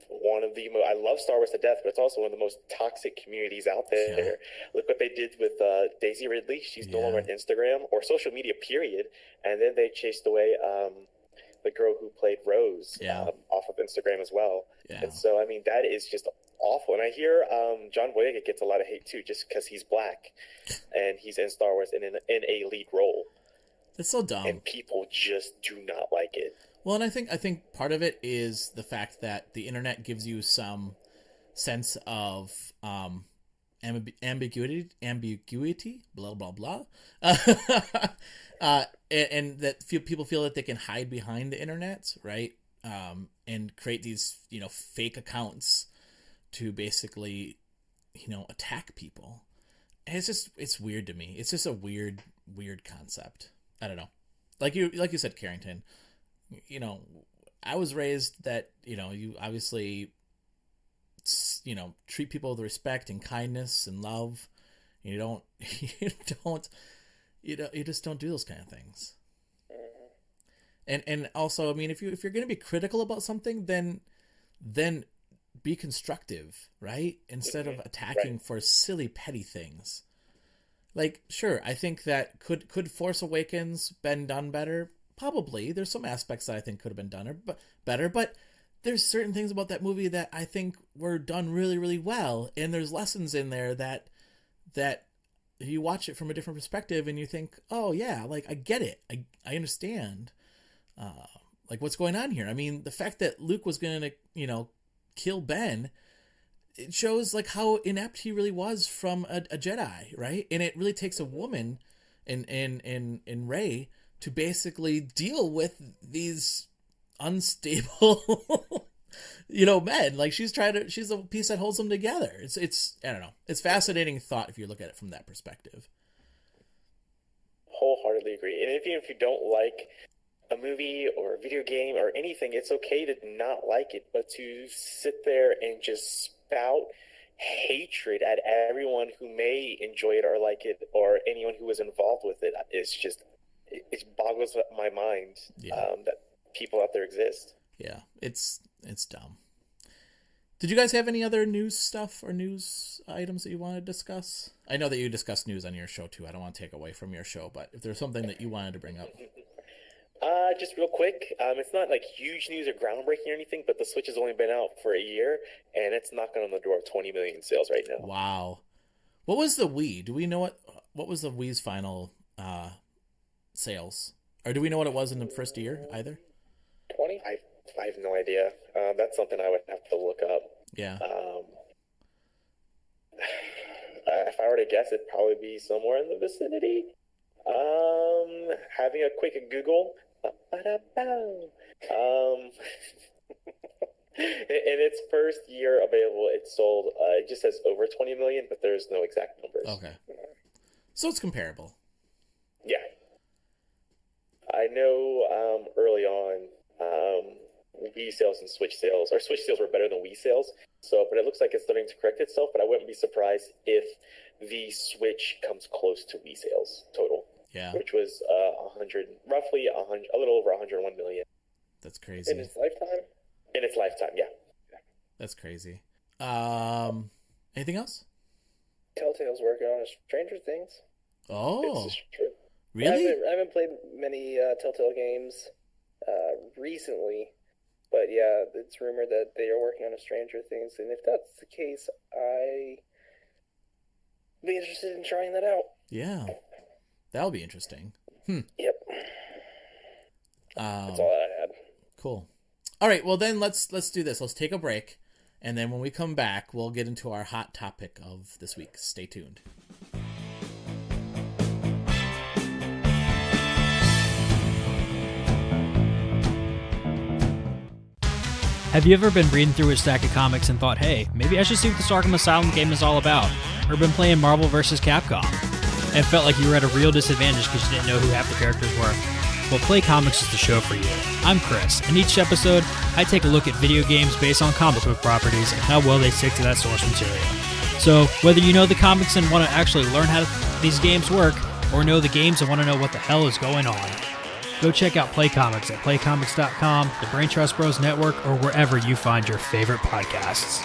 one of the I love Star Wars to death, but it's also one of the most toxic communities out there. Yeah. Look what they did with Daisy Ridley. She's no longer on Instagram or social media, period. And then they chased away the girl who played Rose off of Instagram as well. Yeah. And so, I mean, that is just awful. And I hear John Boyega gets a lot of hate too, just because he's black and he's in Star Wars and in a lead role. That's so dumb. And people just do not like it. Well, and I think part of it is the fact that the internet gives you some sense of ambiguity, blah blah blah, and that people feel that they can hide behind the internet, right? And create these fake accounts to basically attack people. And it's weird to me. It's just a weird concept. I don't know. Like you said, Karrington. I was raised that you obviously treat people with respect and kindness and love. You just don't do those kind of things. And also, I mean, if you're going to be critical about something, then be constructive, right? Instead of attacking for silly petty things. Like, sure, I think that could Force Awakens been done better? Probably. There's some aspects that I think could have been done better, but there's certain things about that movie that I think were done really, really well, and there's lessons in there that you watch it from a different perspective and you think, oh yeah, like I get it, I understand, like what's going on here. I mean, the fact that Luke was gonna, kill Ben, it shows like how inept he really was from a Jedi, right? And it really takes a woman in Rey to basically deal with these unstable men. Like she's the piece that holds them together. It's I don't know, it's fascinating thought if you look at it from that perspective. Wholeheartedly agree. And even if you don't like a movie or a video game or anything, it's okay to not like it, but to sit there and just spout hatred at everyone who may enjoy it or like it, or anyone who was involved with it, it boggles my mind. That people out there exist. Yeah, it's dumb. Did you guys have any other news stuff or news items that you want to discuss? I know that you discuss news on your show too. I don't want to take away from your show, but if there's something that you wanted to bring up. Just real quick, it's not like huge news or groundbreaking or anything, but the Switch has only been out for a year, and it's knocking on the door of 20 million sales right now. Wow. What was the Wii? Do we know what was the Wii's final sales? Or do we know what it was in the first year either? 20? I have no idea. That's something I would have to look up. Yeah. If I were to guess, it'd probably be somewhere in the vicinity. Having a quick Google. In its first year available, it sold, it just says over 20 million, but there's no exact numbers. Okay. So it's comparable. Yeah. I know early on, Wii sales and Switch sales, or Switch sales were better than Wii sales. But it looks like it's starting to correct itself, but I wouldn't be surprised if the Switch comes close to Wii sales total. Yeah. Which was roughly a little over 101 million. That's crazy. In its lifetime? In its lifetime, yeah. That's crazy. Anything else? Telltale's working on Stranger Things. Oh. This is true. Really? I haven't played many Telltale games recently, but yeah, it's rumored that they are working on a Stranger Things, and if that's the case, I'd be interested in trying that out. Yeah. That'll be interesting. Yep. That's all I had. Cool. All right, well then let's do this. Let's take a break, and then when we come back, we'll get into our hot topic of this week. Stay tuned. Have you ever been reading through a stack of comics and thought, hey, maybe I should see what this Arkham Asylum game is all about? Or been playing Marvel vs. Capcom and felt like you were at a real disadvantage because you didn't know who half the characters were? Well, Play Comics is the show for you. I'm Chris, and each episode, I take a look at video games based on comic book properties and how well they stick to that source material. So, whether you know the comics and want to actually learn how these games work, or know the games and want to know what the hell is going on, go check out Play Comics at playcomics.com, the Brain Trust Bros Network, or wherever you find your favorite podcasts.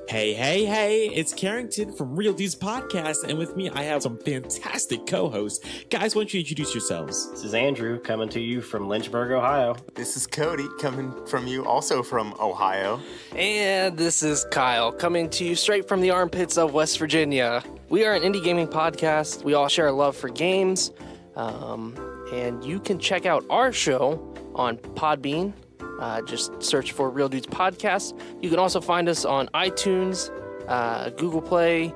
Hey, it's Karrington from Real Dudes Podcast, and with me I have some fantastic co-hosts. Guys, why don't you introduce yourselves? This is Andrew, coming to you from Lynchburg, Ohio. This is Cody, coming from you also from Ohio. And this is Kyle, coming to you straight from the armpits of West Virginia. We are an indie gaming podcast. We all share a love for games, and you can check out our show on Podbean. Just search for Real Dudes Podcast. You can also find us on iTunes, Google Play,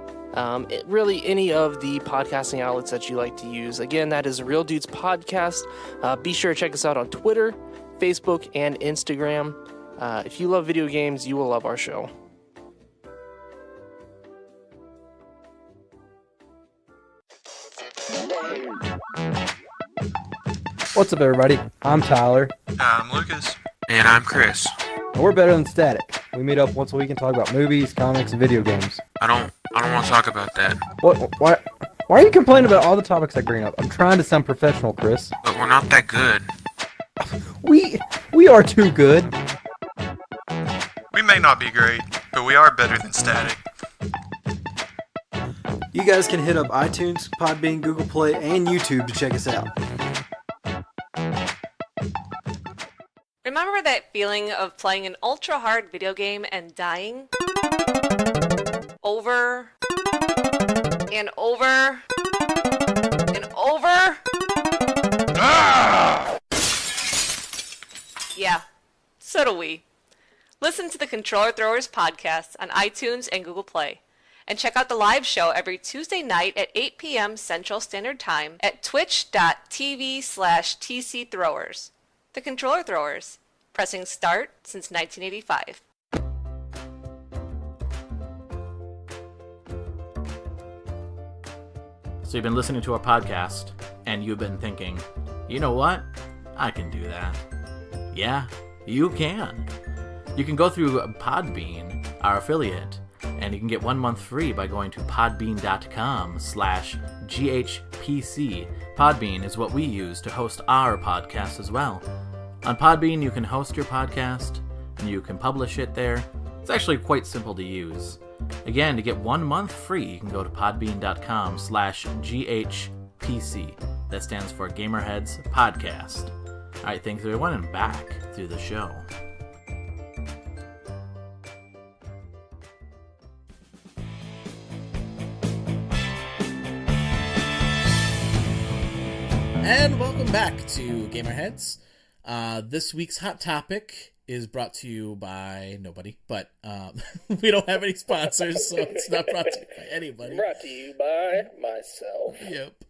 really any of the podcasting outlets that you like to use. Again, that is Real Dudes Podcast. Be sure to check us out on Twitter, Facebook, and Instagram. If you love video games, you will love our show. What's up, everybody? I'm Tyler. I'm Lucas. And I'm Chris. And we're better than Static. We meet up once a week and talk about movies, comics, and video games. I don't want to talk about that. Why are you complaining about all the topics I bring up? I'm trying to sound professional, Chris. But we're not that good. We are too good. may not be great, but we are better than static. You guys can hit up iTunes, Podbean, Google Play, and YouTube to check us out. Remember that feeling of playing an ultra-hard video game and dying? Over and over and over? Ah! Yeah, so do we. Listen to the Controller Throwers podcast on iTunes and Google Play. And check out the live show every Tuesday night at 8 p.m. Central Standard Time at twitch.tv/TCThrowers. The Controller Throwers, pressing start since 1985. So you've been listening to our podcast, and you've been thinking, you know what? I can do that. Yeah, you can. You can go through Podbean, our affiliate, and you can get 1 month free by going to podbean.com/GHPC. Podbean is what we use to host our podcast as well. On Podbean, you can host your podcast, and you can publish it there. It's actually quite simple to use. Again, to get 1 month free, you can go to podbean.com/GHPC. That stands for Gamerheads Podcast. All right, thanks everyone, and back to the show. And welcome back to Gamerheads. This week's hot topic is brought to you by nobody, but we don't have any sponsors, so it's not brought to you by anybody. Brought to you by myself. Yep.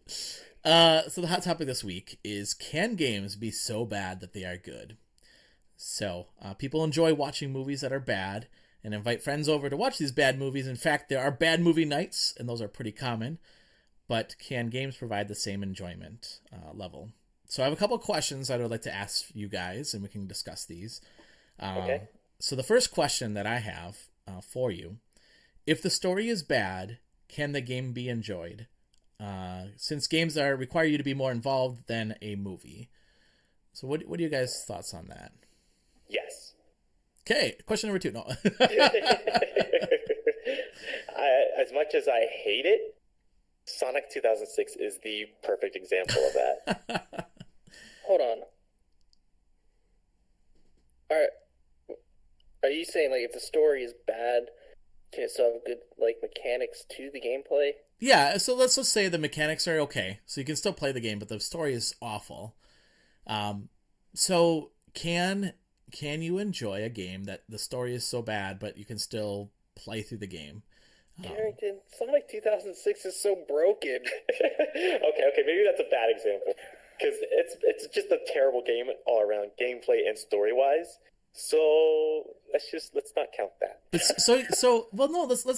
So the hot topic this week is, can games be so bad that they are good? So people enjoy watching movies that are bad and invite friends over to watch these bad movies. In fact, there are bad movie nights, and those are pretty common. But can games provide the same enjoyment level? So I have a couple of questions that I would like to ask you guys, and we can discuss these. Okay. So the first question that I have for you, if the story is bad, can the game be enjoyed? Since games require you to be more involved than a movie. So what are you guys' thoughts on that? Yes. Okay, question number 2. No. As much as I hate it, Sonic 2006 is the perfect example of that. Hold on. Are you saying, like, if the story is bad, can it still have good, like, mechanics to the gameplay? Yeah, so let's just say the mechanics are okay, so you can still play the game, but the story is awful. So can you enjoy a game that the story is so bad, but you can still play through the game? Karrington, Sonic 2006 is so broken. Okay, maybe that's a bad example, because it's just a terrible game all around, gameplay and story wise. So let's not count that.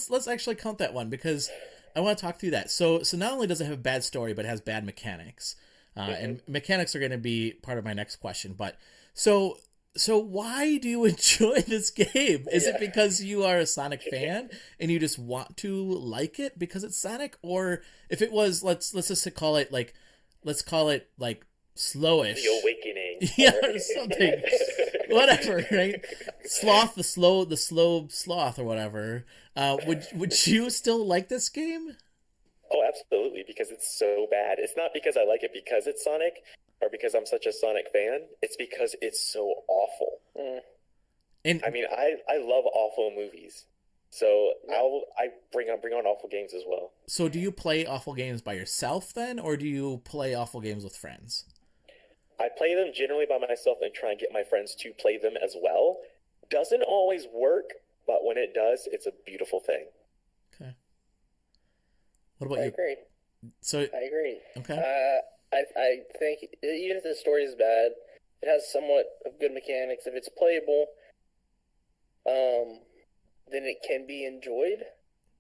Let's actually count that one, because I want to talk through that. So not only does it have a bad story, but it has bad mechanics, and mechanics are going to be part of my next question. But so why do you enjoy this game? Is it because you are a Sonic fan and you just want to like it because it's Sonic? Or if it was, let's just call it like slowish. The Awakening. Yeah, or something. Whatever, right? Sloth, the slow sloth or whatever. Would you still like this game? Oh, absolutely, because it's so bad. It's not because I like it because it's Sonic, or because I'm such a Sonic fan. It's because it's so awful. And I mean, I love awful movies, so I bring on awful games as well. So do you play awful games by yourself then, or do you play awful games with friends? I play them generally by myself and try and get my friends to play them as well. Doesn't always work, but when it does, it's a beautiful thing. Okay. What about you? I agree. So I agree. Okay. I think even if the story is bad, it has somewhat of good mechanics. If it's playable, then it can be enjoyed.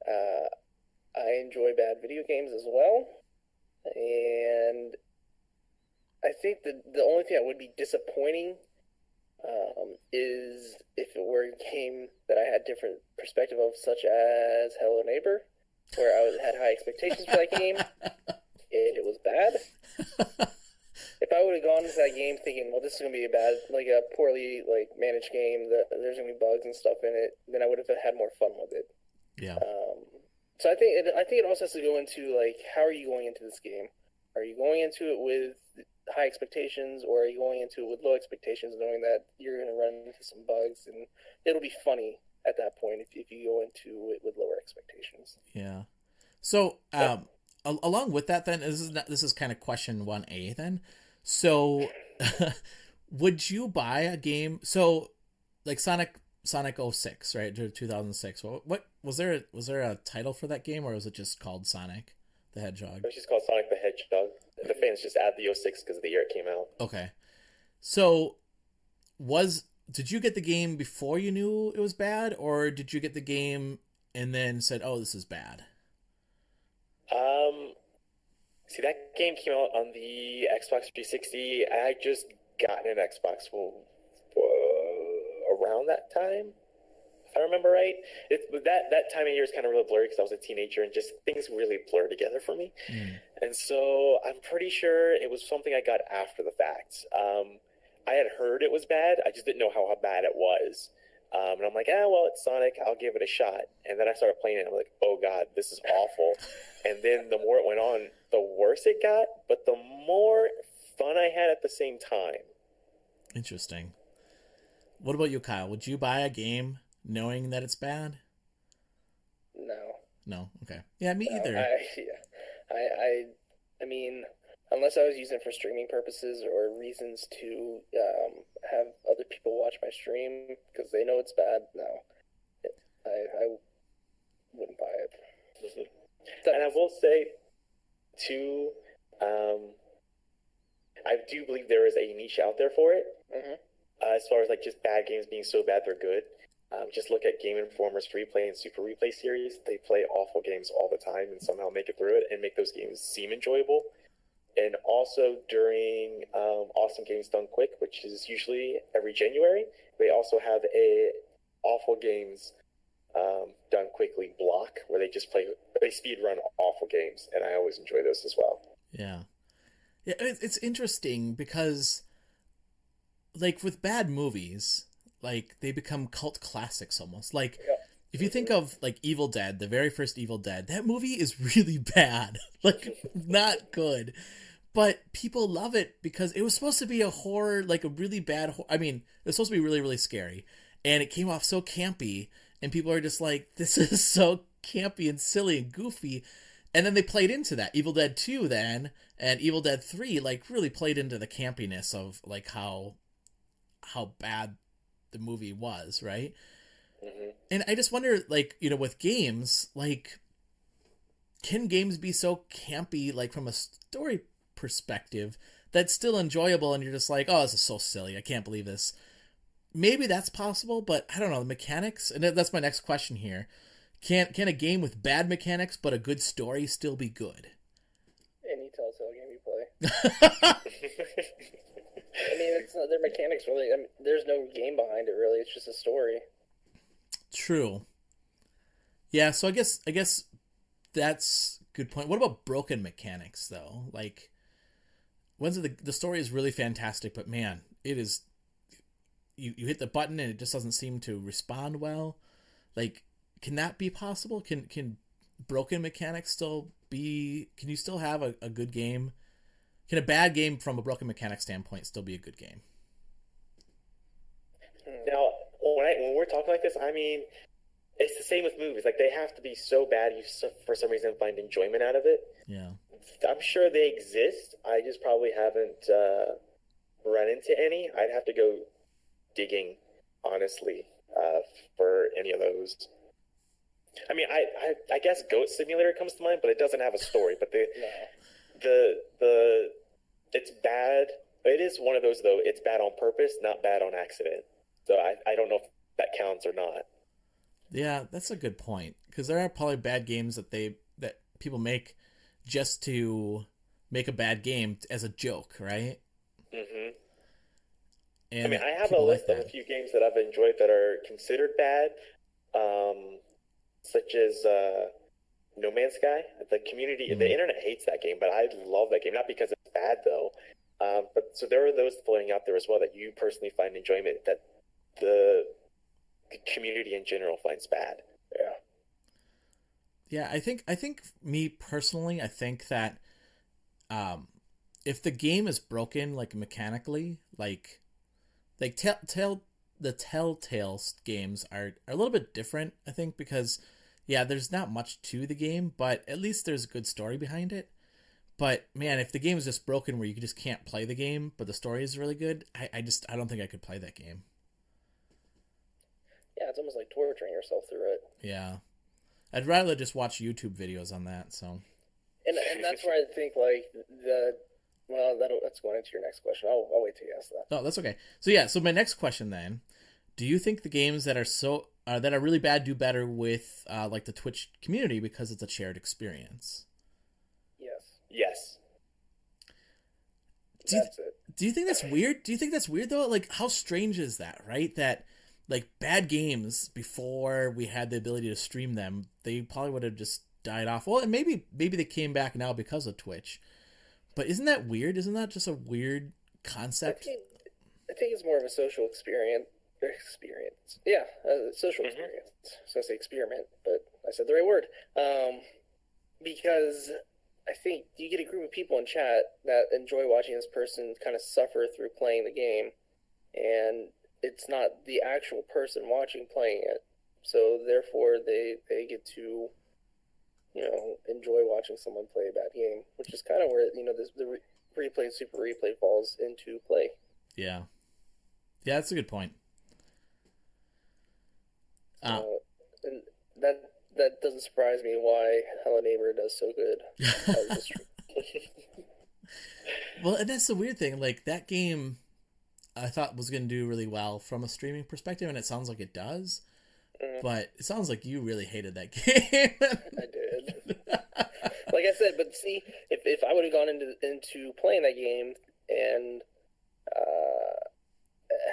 I enjoy bad video games as well, and I think the only thing that would be disappointing is if it were a game that I had different perspective of, such as Hello Neighbor, where I had high expectations for that game, and it was bad. If I would have gone into that game thinking, well, this is gonna be a poorly managed game that there's gonna be bugs and stuff in it, then I would have had more fun with it. Yeah. So I think it also has to go into how are you going into this game? Are you going into it with high expectations, or are you going into it with low expectations, knowing that you're going to run into some bugs, and it'll be funny at that point if you go into it with lower expectations. Yeah. So along with that, then this is kind of question 1A then. So would you buy a game? So like Sonic 06, right? 2006. What was there a title for that game, or was it just called Sonic the Hedgehog? It was just called Sonic the Hedgehog. The fans just add the 06 because of the year it came out. Okay. So did you get the game before you knew it was bad, or did you get the game and then said, "Oh, this is bad"? See, that game came out on the Xbox 360. I had just gotten an Xbox around that time, if I remember right. That time of year is kind of really blurry because I was a teenager and just things really blur together for me. And so I'm pretty sure it was something I got after the fact. I had heard it was bad. I just didn't know how bad it was. And I'm like, well, it's Sonic. I'll give it a shot. And then I started playing it. And I'm like, oh, God, this is awful. And then the more it went on, the worse it got. But the more fun I had at the same time. Interesting. What about you, Kyle? Would you buy a game knowing that it's bad? No? Okay. Yeah, me either. I mean, unless I was using it for streaming purposes or reasons to have other people watch my stream because they know it's bad, no. I wouldn't buy it. And I will say, too, I do believe there is a niche out there for it. As far as just bad games being so bad they're good. Just look at Game Informer's Replay and Super Replay series. They play awful games all the time and somehow make it through it and make those games seem enjoyable. And also during Awesome Games Done Quick, which is usually every January, they also have a Awful Games Done Quickly block where they speed run awful games, and I always enjoy those as well. Yeah, it's interesting because with bad movies, they become cult classics almost. If you think of Evil Dead, the very first Evil Dead, that movie is really bad, not good. But people love it because it was supposed to be a horror, a really bad I mean, it was supposed to be really, really scary. And it came off so campy, and people are just this is so campy and silly and goofy. And then they played into that. Evil Dead 2 then, and Evil Dead 3, really played into the campiness of, how bad the movie was, right? And I just wonder, with games, can games be so campy, from a story perspective, that's still enjoyable, and you're just oh, this is so silly, I can't believe this. Maybe that's possible, but I don't know, the mechanics, and that's my next question here. Can a game with bad mechanics but a good story still be good? Any Telltale game you play. I mean, it's not their mechanics really. I mean, there's no game behind it really. It's just a story. True. Yeah, so I guess that's a good point. What about broken mechanics though? When's the story is really fantastic, but man, it is you hit the button and it just doesn't seem to respond well. Can that be possible? Can broken mechanics still be? Can you still have a good game? Can a bad game from a broken mechanic standpoint still be a good game? Now, when we're talking like this, I mean, it's the same with movies. They have to be so bad you for some reason find enjoyment out of it. Yeah. I'm sure they exist. I just probably haven't run into any. I'd have to go digging, honestly, for any of those. I mean, I guess Goat Simulator comes to mind, but it doesn't have a story. But the it's bad. It is one of those though. It's bad on purpose, not bad on accident. So I don't know if that counts or not. Yeah, that's a good point, because there are probably bad games that people make just to make a bad game as a joke, right? And I mean, I have a list of a few games that I've enjoyed that are considered bad, such as No Man's Sky. The community, the internet hates that game, but I love that game. Not because it's bad though. But so there are those floating out there as well that you personally find enjoyment that the community in general finds bad. Yeah. Yeah, I think me personally, I think that if the game is broken, like mechanically, like the Telltale games are a little bit different, I think, because yeah, there's not much to the game, but at least there's a good story behind it. But man, if the game is just broken where you just can't play the game, but the story is really good, I don't think I could play that game. Yeah, it's almost like torturing yourself through it. Yeah. I'd rather just watch YouTube videos on that, so. And that's where I think, like, that's going into your next question. I'll wait till you ask that. Oh, that's okay. So yeah, so my next question then, do you think the games that are that are really bad do better with like the Twitch community because it's a shared experience? Yes. Do you think that's weird? Do you think that's weird though? Like, how strange is that, right? That like bad games before we had the ability to stream them, they probably would have just died off. Well, and maybe they came back now because of Twitch. But isn't that weird? Isn't that just a weird concept? I think it's more of a social experience. Yeah, social experience. So I say experiment, but I said the right word. Because I think you get a group of people in chat that enjoy watching this person kind of suffer through playing the game, and it's not the actual person watching playing it. So therefore, they get to, enjoy watching someone play a bad game, which is kind of where the replay, super replay falls into play. Yeah, that's a good point. And that doesn't surprise me why Hello Neighbor does so good. Well, and that's the weird thing. Like, that game I thought was going to do really well from a streaming perspective, and it sounds like it does. But it sounds like you really hated that game. I did. Like I said, but see, if I would have gone into playing that game and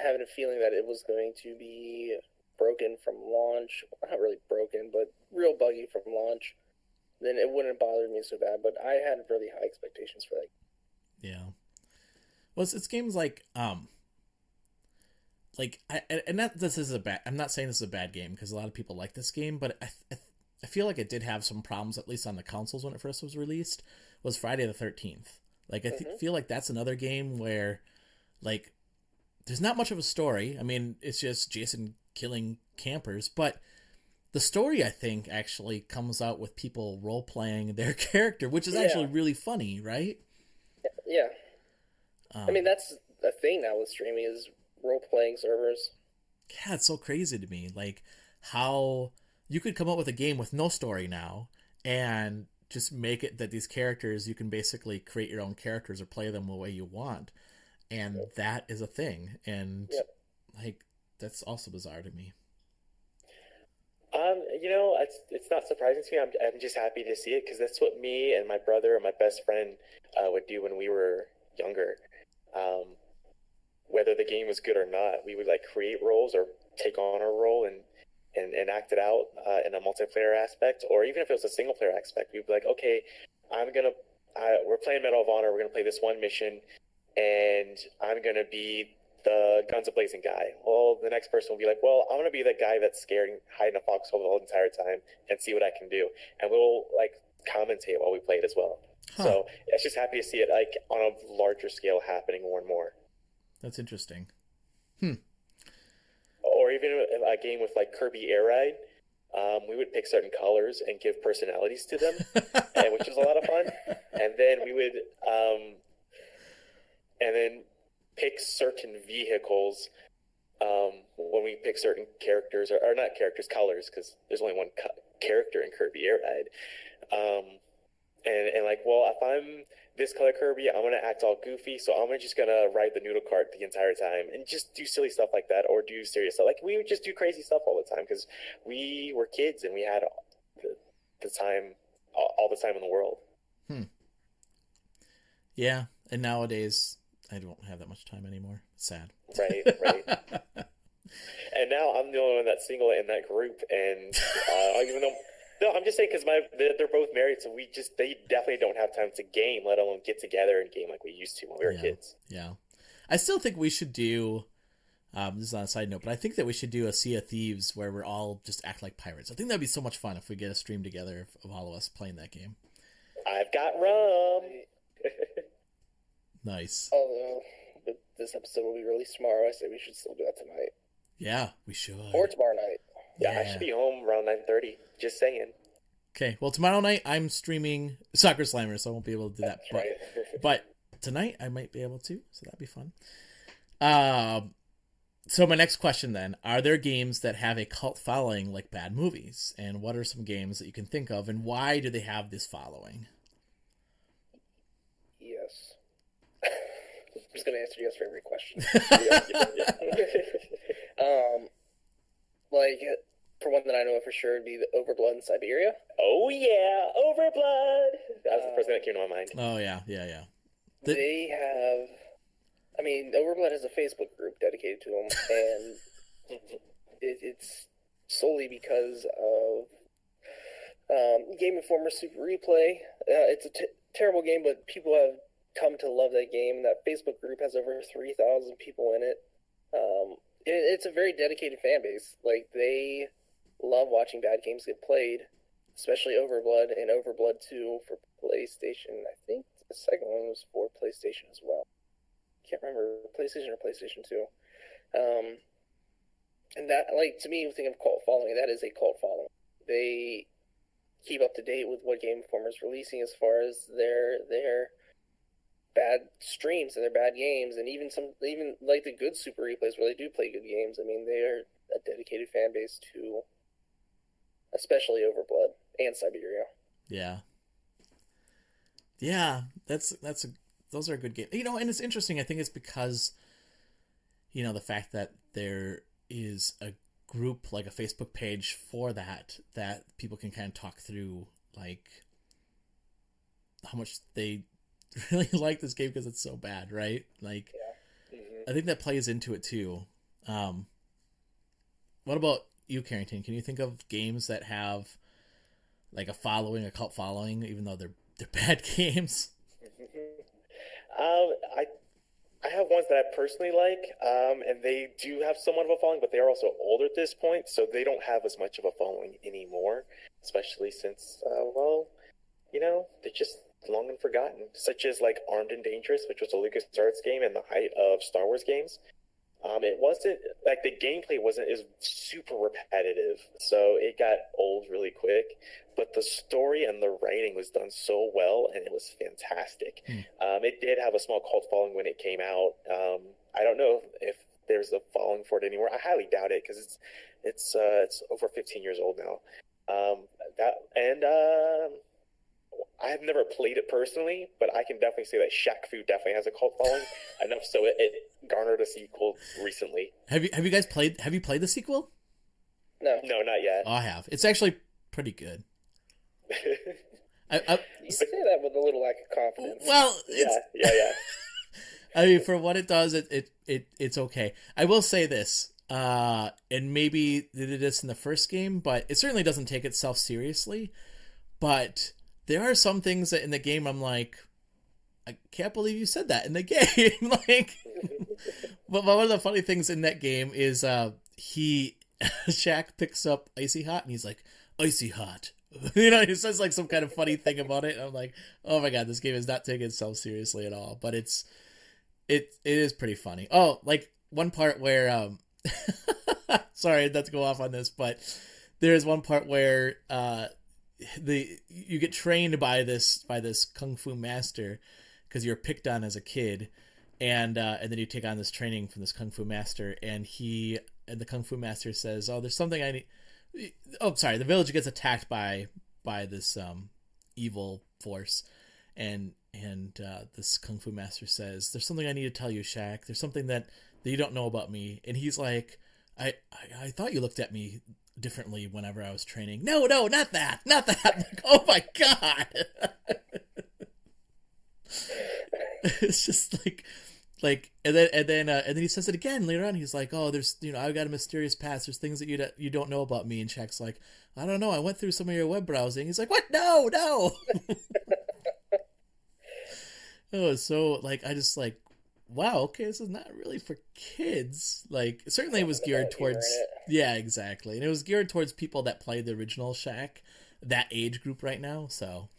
having a feeling that it was going to be broken from launch, not really broken, but real buggy from launch, then it wouldn't have bothered me so bad. But I had really high expectations for that. Yeah. Well, it's games like I'm not saying this is a bad game because a lot of people like this game, but I feel like it did have some problems, at least on the consoles when it first was released, was Friday the 13th. Like, I feel like that's another game where, like, there's not much of a story. I mean, it's just Jason killing campers, but the story, I think, actually comes out with people role-playing their character, which is actually really funny, right? Yeah. I mean, that's a thing now with streaming is role-playing servers. Yeah, it's so crazy to me. Like, how you could come up with a game with no story now and just make it that these characters, you can basically create your own characters or play them the way you want. And that is a thing. And, like, that's also bizarre to me. It's not surprising to me. I'm just happy to see it because that's what me and my brother and my best friend would do when we were younger. Whether the game was good or not, we would like create roles or take on our role and act it out in a multiplayer aspect, or even if it was a single player aspect, we'd be like, okay, we're playing Medal of Honor. We're gonna play this one mission, and I'm gonna be the guns a-blazing guy. Well, the next person will be like, well, I'm gonna be the guy that's scared and hide in a foxhole the whole entire time and see what I can do, and we'll like commentate while we play it as well. So it's just happy to see it like on a larger scale happening more and more. That's interesting. Or even a game with like Kirby Air Ride, we would pick certain colors and give personalities to them, which was a lot of fun. And then we would, pick certain vehicles when we pick certain characters, or not characters, colors, because there's only one character in Kirby Air Ride. And like, well, if I'm this color Kirby, I'm going to act all goofy, so I'm just going to ride the noodle cart the entire time and just do silly stuff like that, or do serious stuff. Like, we would just do crazy stuff all the time because we were kids and we had the time, all the time in the world. Yeah, and nowadays, I don't have that much time anymore. It's sad. Right. And now I'm the only one that's single in that group, and even though No, I'm just saying because they're both married, so they definitely don't have time to game, let alone get together and game like we used to when we were kids. Yeah, I still think we should do. This is on a side note, but I think that we should do a Sea of Thieves where we're all just act like pirates. I think that'd be so much fun if we get a stream together of all of us playing that game. I've got rum. Nice. Although this episode will be released tomorrow, I say we should still do that tonight. Yeah, we should. Or tomorrow night. Yeah, I should be home around 9:30. Just saying. Okay, well, tomorrow night I'm streaming Soccer Slammer, so I won't be able to do that. But tonight I might be able to, so that'd be fun. So my next question then, are there games that have a cult following like bad movies? And what are some games that you can think of, and why do they have this following? Yes. I'm just going to answer yes for every question. Like, for one that I know of for sure, it'd be the Overblood in Siberia. Oh, yeah, Overblood! That was the first thing that came to my mind. Oh, yeah. They have... I mean, Overblood has a Facebook group dedicated to them, and it's solely because of Game Informer Super Replay. It's a terrible game, but people have come to love that game. That Facebook group has over 3,000 people in it. It's a very dedicated fan base. Like, they love watching bad games get played, especially Overblood and Overblood 2 for PlayStation. I think the second one was for PlayStation as well. Can't remember, PlayStation or PlayStation 2. And that, like, to me, think of cult following, that is a cult following. They keep up to date with what Game Informer is releasing as far as their bad streams and their bad games, and even like the good Super Replays where they do play good games. I mean, they are a dedicated fan base to especially Overblood and Siberia. Yeah, those are good games. You know, and it's interesting. I think it's because, you know, the fact that there is a group, like a Facebook page for that people can kind of talk through, like, how much they really like this game because it's so bad, right? Like, I think that plays into it too. What about you, Karrington? Can you think of games that have like a cult following, even though they're bad games? I have ones that I personally like, and they do have somewhat of a following, but they are also older at this point, so they don't have as much of a following anymore, especially since, they're just long and forgotten, such as like Armed and Dangerous, which was a LucasArts game in the height of Star Wars games. It wasn't, like, the gameplay is super repetitive, so it got old really quick, but the story and the writing was done so well, and it was fantastic. It did have a small cult following when it came out. I don't know if there's a following for it anymore. I highly doubt it, because it's over 15 years old now. I have never played it personally, but I can definitely say that Shaq Fu definitely has a cult following enough so it garnered a sequel recently. Have you guys played the sequel? No, not yet. Oh, I have. It's actually pretty good. You say that with a little lack of confidence. Well, yeah. I mean, for what it does, it's okay. I will say this, and maybe they did this in the first game, but it certainly doesn't take itself seriously. But there are some things that in the game I'm like, I can't believe you said that in the game. Like, but one of the funny things in that game is Shaq picks up Icy Hot and he's like, Icy Hot. You know, he says like some kind of funny thing about it. And I'm like, oh my god, this game is not taking itself seriously at all. But it is pretty funny. Oh, like one part where sorry not to go off on this, but there's one part where you get trained by this kung fu master because you're picked on as a kid, and then you take on this training from this kung fu master, and the kung fu master says, "Oh, there's something I need." Oh, sorry, the village gets attacked by this evil force, and this kung fu master says, "There's something I need to tell you, Shaq. There's something that you don't know about me." And he's like, I thought you looked at me differently whenever I was training. No, not that. Like, oh my god. It's just like Like, and then he says it again later on. He's like, "Oh, there's, I've got a mysterious past. There's things that you don't know about me." And Shaq's like, "I don't know. I went through some of your web browsing." He's like, "What? No, no." Oh, so like I just like, wow, okay, this is not really for kids. Like, certainly it was geared towards, yeah, exactly, and it was geared towards people that played the original Shaq, that age group right now. So,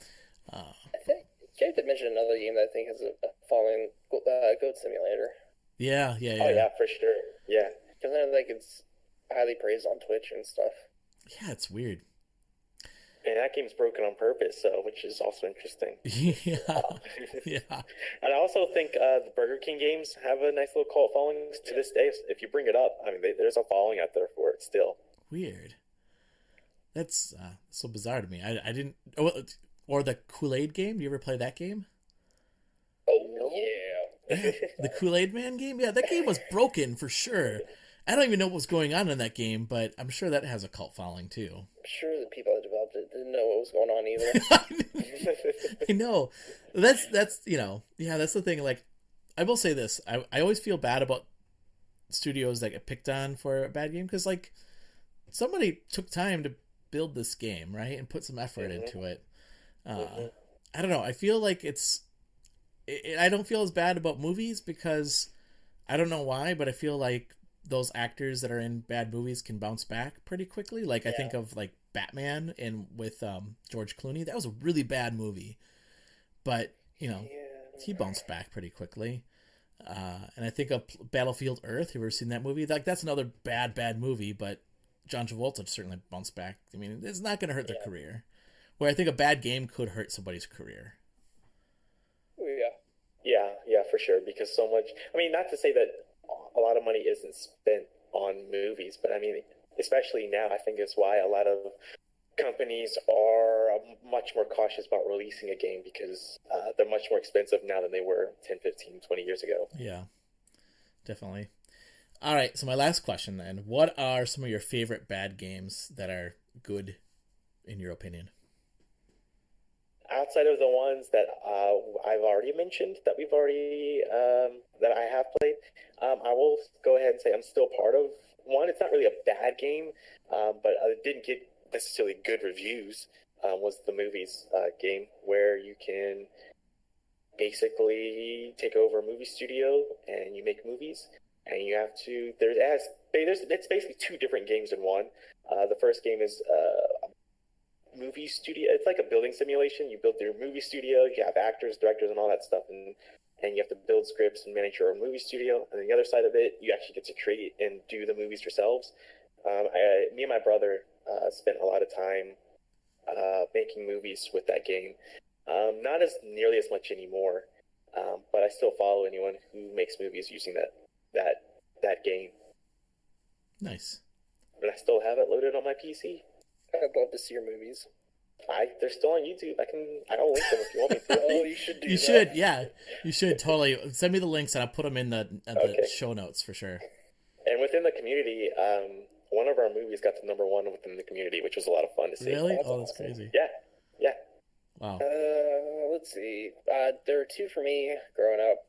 I think you have to mention another game that I think has a following, Goat Simulator. Yeah. Oh yeah, for sure. Yeah, because I think it's highly praised on Twitch and stuff. Yeah, it's weird. And that game's broken on purpose, which is also interesting. Yeah. And I also think the Burger King games have a nice little cult following to this day. If you bring it up, I mean, there's a following out there for it still. Weird. That's so bizarre to me. I didn't. Or the Kool-Aid game. Do you ever play that game? Oh yeah. The Kool-Aid Man game. Yeah, that game was broken for sure. I don't even know what was going on in that game, but I'm sure that has a cult following too. I'm sure the people that developed it didn't know what was going on either. I know. That's that's the thing. Like, I will say this. I always feel bad about studios that get picked on for a bad game because, like, somebody took time to build this game, right, and put some effort into it. I don't know. I feel like I don't feel as bad about movies because I don't know why, but I feel like those actors that are in bad movies can bounce back pretty quickly. Like, I think of like Batman and with George Clooney. That was a really bad movie, but he bounced back pretty quickly. And I think of Battlefield Earth. Have you ever seen that movie? Like, that's another bad movie, but John Travolta certainly bounced back. I mean, it's not going to hurt their career. Where I think a bad game could hurt somebody's career. Yeah, for sure. Because so much. I mean, not to say that a lot of money isn't spent on movies, but I mean, especially now, I think it's why a lot of companies are much more cautious about releasing a game because they're much more expensive now than they were 10, 15, 20 years ago. Yeah, definitely. All right, so my last question then. What are some of your favorite bad games that are good, in your opinion? Outside of the ones that I've already mentioned, that that I have played, I will go ahead and say I'm still part of one. It's not really a bad game, but it didn't get necessarily good reviews. Was the Movies game, where you can basically take over a movie studio and you make movies, and you have to. It's basically two different games in one. The first game is movie studio. It's like a building simulation. You build your movie studio. You have actors, directors, and all that stuff, and you have to build scripts and manage your own movie studio. And then the other side of it, you actually get to create and do the movies yourselves. Me and my brother spent a lot of time making movies with that game. Not as nearly as much anymore, but I still follow anyone who makes movies using that game. Nice. And I still have it loaded on my PC. I'd love to see your movies. They're still on YouTube. I'll link them if you want me to. Oh, you should do You that. should, yeah. You should totally. Send me the links and I'll put them in the show notes for sure. And within the community, one of our movies got to #1 within the community, which was a lot of fun to see. Really? Oh, that's crazy. Yeah. Wow. Let's see. There were two for me growing up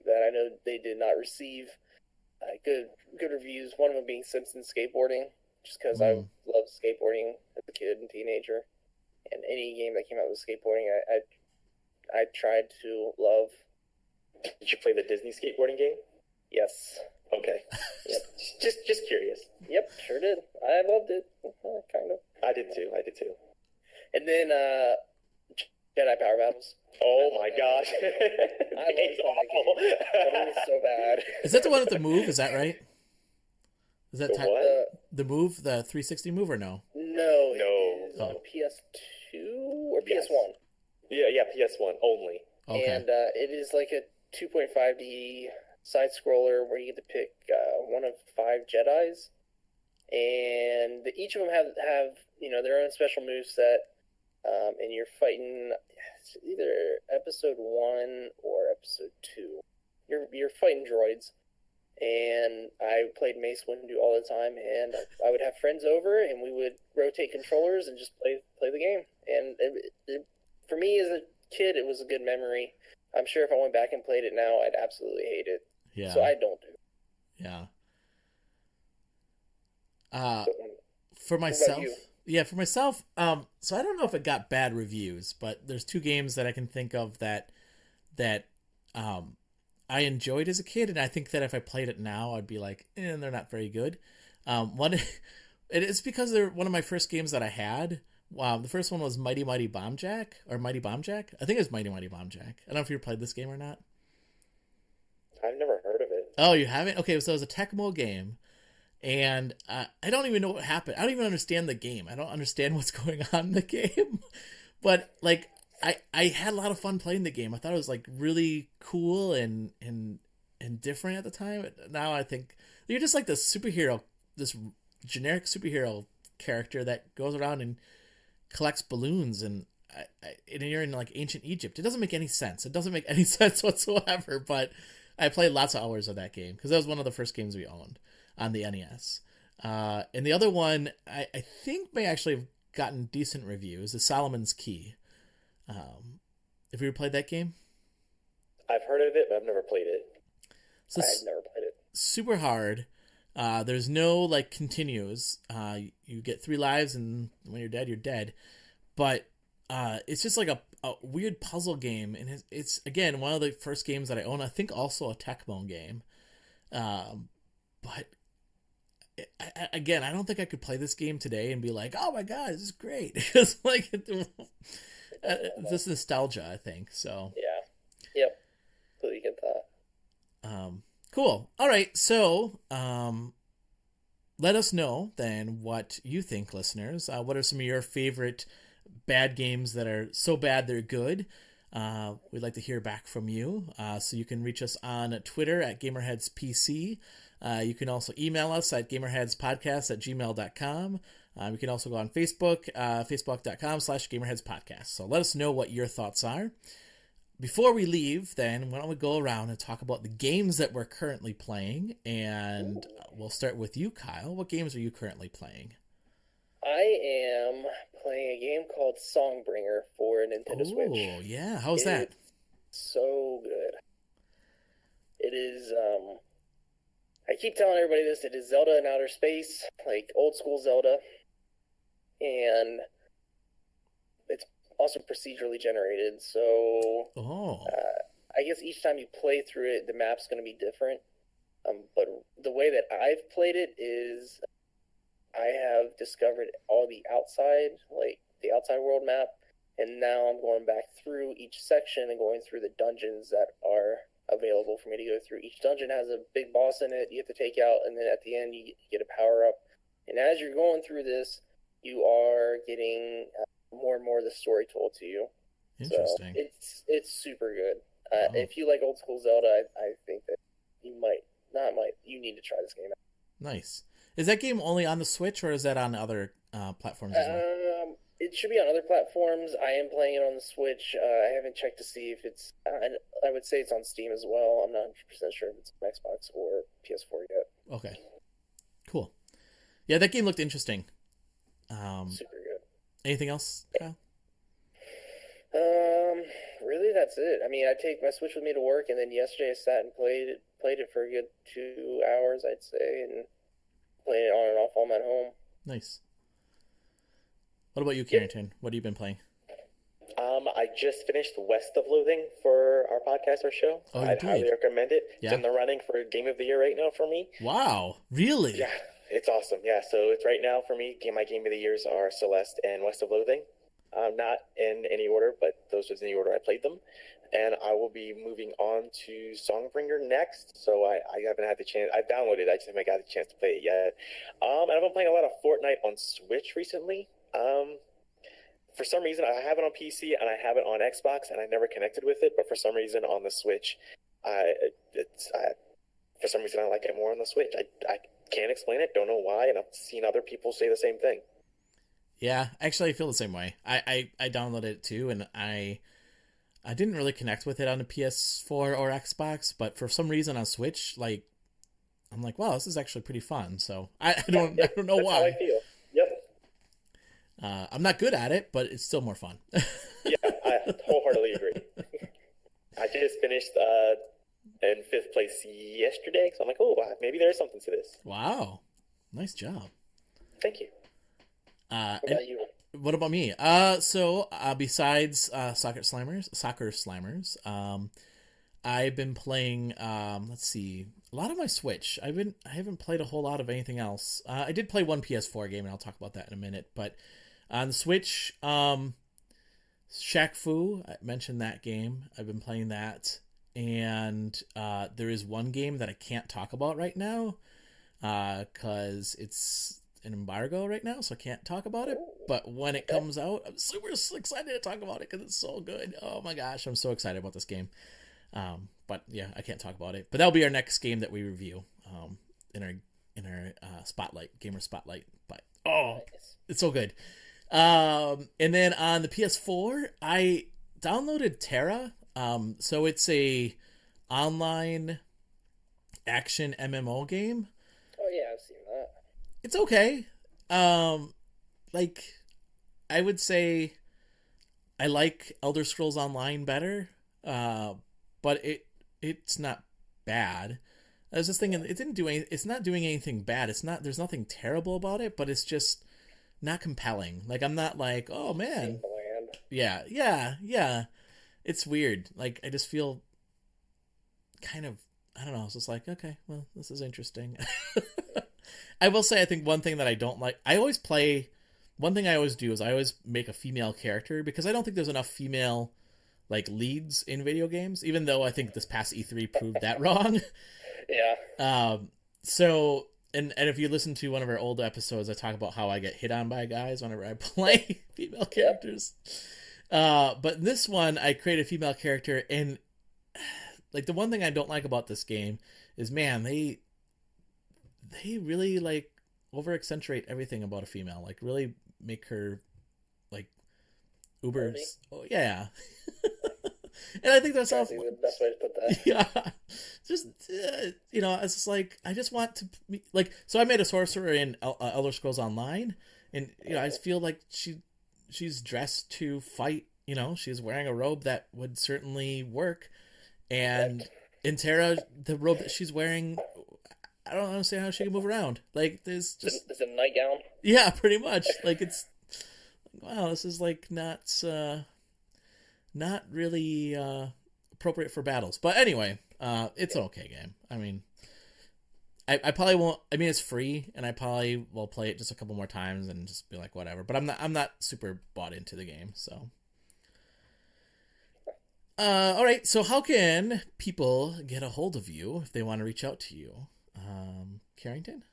that I know they did not receive good reviews. One of them being Simpsons skateboarding, just because I loved skateboarding as a kid and teenager, and any game that came out with skateboarding, I tried to love. Did you play the Disney skateboarding game? Yes. Okay. Yep. just curious. Yep, sure did. I loved it. Kind of. I did too. And then Jedi Power Battles. Oh my gosh. I love that game. It was so bad. Is that the one with the Move? Is that right? Is that the Move, the 360 Move, or no? No. No. PS2 or PS1? Yeah, PS1 only. Okay. And it is like a 2.5D side scroller where you get to pick one of 5 Jedis, and each of them have their own special moveset, and you're fighting either episode 1 or episode 2. You're fighting droids, and I played Mace Windu all the time, and I would have friends over, and we would rotate controllers and just play the game. And for me as a kid, it was a good memory. I'm sure if I went back and played it now, I'd absolutely hate it. Yeah. So I don't do. Yeah. So, For about myself, you? for myself, so I don't know if it got bad reviews, but there's two games that I can think of that I enjoyed as a kid, and I think that if I played it now, I'd be like, they're not very good. One, it is because they're one of my first games that I had. Wow, the first one was Mighty Mighty Bomb Jack, or Mighty Bomb Jack. I think it was Mighty Mighty Bomb Jack. I don't know if you ever played this game or not. I've never heard of it. Oh, you haven't? Okay, so it was a Tecmo game, and I don't even know what happened. I don't even understand the game. I don't understand what's going on in the game, but like I had a lot of fun playing the game. I thought it was like really cool and different at the time. Now I think you're just like this superhero, this generic superhero character that goes around and collects balloons, and you're in like ancient Egypt. It doesn't make any sense. It doesn't make any sense whatsoever. But I played lots of hours of that game because that was one of the first games we owned on the NES. And the other one I think may actually have gotten decent reviews. The Solomon's Key. Have you ever played that game? I've heard of it, but I've never played it. So I've never played it. Super hard. There's no like continues. You get 3 lives, and when you're dead, you're dead. But it's just like a weird puzzle game, and it's again one of the first games that I own. I think also a Tecmo game. But again, I don't think I could play this game today and be like, "Oh my god, this is great!" It's like this nostalgia, I think. So Yeah. Yep. Completely get that. Cool. All right. So, let us know then what you think, listeners. What are some of your favorite bad games that are so bad they're good? We'd like to hear back from you. So you can reach us on Twitter at GamerheadsPC. You can also email us at gamerheadspodcast@gmail.com. You can also go on Facebook, facebook.com/GamerheadsPodcast. So let us know what your thoughts are. Before we leave, then, why don't we go around and talk about the games that we're currently playing, and we'll start with you, Kyle. What games are you currently playing? I am playing a game called Songbringer for Nintendo Switch. Oh, yeah. How's that? So good. It is, I keep telling everybody this, it is Zelda in outer space, like old school Zelda, and it's also procedurally generated, so I guess each time you play through it, the map's going to be different. But the way that I've played it is I have discovered all the outside, like the outside world map, and now I'm going back through each section and going through the dungeons that are available for me to go through. Each dungeon has a big boss in it you have to take out, and then at the end you get a power-up. And as you're going through this, you are getting more and more of the story told to you. Interesting. So it's super good. If you like old school Zelda, I think that you need to try this game out. Nice. Is that game only on the Switch, or is that on other platforms as well? It should be on other platforms. I am playing it on the Switch. I haven't checked to see if it's... I would say it's on Steam as well. I'm not 100% sure if it's on Xbox or PS4 yet. Okay. Cool. Yeah, that game looked interesting. Super good. Anything else, Kyle? Really, that's it. I mean, I take my Switch with me to work, and then yesterday I sat and played it for a good 2 hours, I'd say, and played it on and off while I'm at home. Nice. What about you, Karrington? What have you been playing? I just finished West of Loathing for our podcast, our show. Oh, I'd highly recommend it. Yeah. It's in the running for Game of the Year right now for me. Wow, really? Yeah, it's awesome. Yeah, so it's right now for me. My Game of the Years are Celeste and West of Loathing. Not in any order, but those are the order I played them. And I will be moving on to Songbringer next. So I haven't had the chance. I downloaded it. I just haven't got the chance to play it yet. And I've been playing a lot of Fortnite on Switch recently. For some reason, I have it on PC and I have it on Xbox, and I never connected with it. But for some reason, on the Switch, for some reason, I like it more on the Switch. I can't explain it. Don't know why. And I've seen other people say the same thing. Yeah, actually, I feel the same way. I downloaded it too, and I didn't really connect with it on the PS4 or Xbox, but for some reason on Switch, like, I'm like, wow, this is actually pretty fun. So I don't know That's why. how I feel. Yep. I'm not good at it, but it's still more fun. Yeah, I wholeheartedly agree. I just finished and 5th place yesterday. So I'm like, oh, wow, maybe there's something to this. Wow. Nice job. Thank you. What about you? What about me? So besides Soccer Slammers, I've been playing. Let's see, a lot of my Switch. I haven't played a whole lot of anything else. I did play one PS4 game, and I'll talk about that in a minute. But on the Switch, Shaq Fu, I mentioned that game. I've been playing that, and there is one game that I can't talk about right now, because it's an embargo right now, so I can't talk about it. But when it comes out, I'm super excited to talk about it because it's so good. Oh my gosh, I'm so excited about this game. But yeah, I can't talk about it. But that'll be our next game that we review in our spotlight, gamer spotlight. But it's so good. And then on the PS4, I downloaded Terra. So it's a online action MMO game. Oh yeah, I've seen that. It's okay. Like, I would say I like Elder Scrolls Online better, but it's not bad. I was just thinking, it's not doing anything bad. There's nothing terrible about it, but it's just not compelling. Like, I'm not like, oh man. Yeah. It's weird. Like, I just feel kind of, I don't know. It's just like, okay, well, this is interesting. I will say, I think one thing that I don't like, one thing I always do is I always make a female character, because I don't think there's enough female, like, leads in video games, even though I think this past E3 proved that wrong. Yeah. So, and if you listen to one of our old episodes, I talk about how I get hit on by guys whenever I play female characters. But this one, I create a female character, and, like, the one thing I don't like about this game is, man, they really, like, over accentuate everything about a female, like, really make her, like, uber. Oh yeah. And I think that's the best way to put that. Yeah, just it's just like, I just want to like, so I made a sorcerer in Elder Scrolls Online, and I just feel like she's dressed to fight. She's wearing a robe that would certainly work, and in Terra, the robe that she's wearing, I don't understand how she can move around. Like, there's just... Is it a nightgown? Yeah, pretty much. Like, it's... Wow, this is, like, not really appropriate for battles. But anyway, it's an okay game. I mean, I probably won't... I mean, it's free, and I probably will play it just a couple more times and just be like, whatever. But I'm not super bought into the game, so... all right, so how can people get a hold of you if they want to reach out to you? Karrington?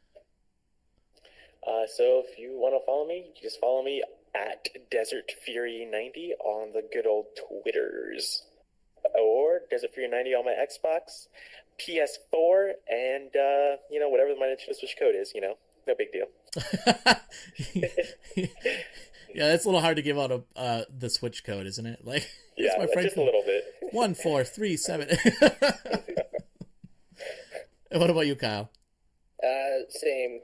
So if you want to follow me, you just follow me at Desert Fury 90 on the good old Twitters, or Desert Fury 90 on my Xbox, PS4, and whatever my Nintendo Switch code is. No big deal. Yeah, it's a little hard to give out the Switch code, isn't it? Like, yeah, my friend, just a little bit. 1437. And what about you, Kyle? Same.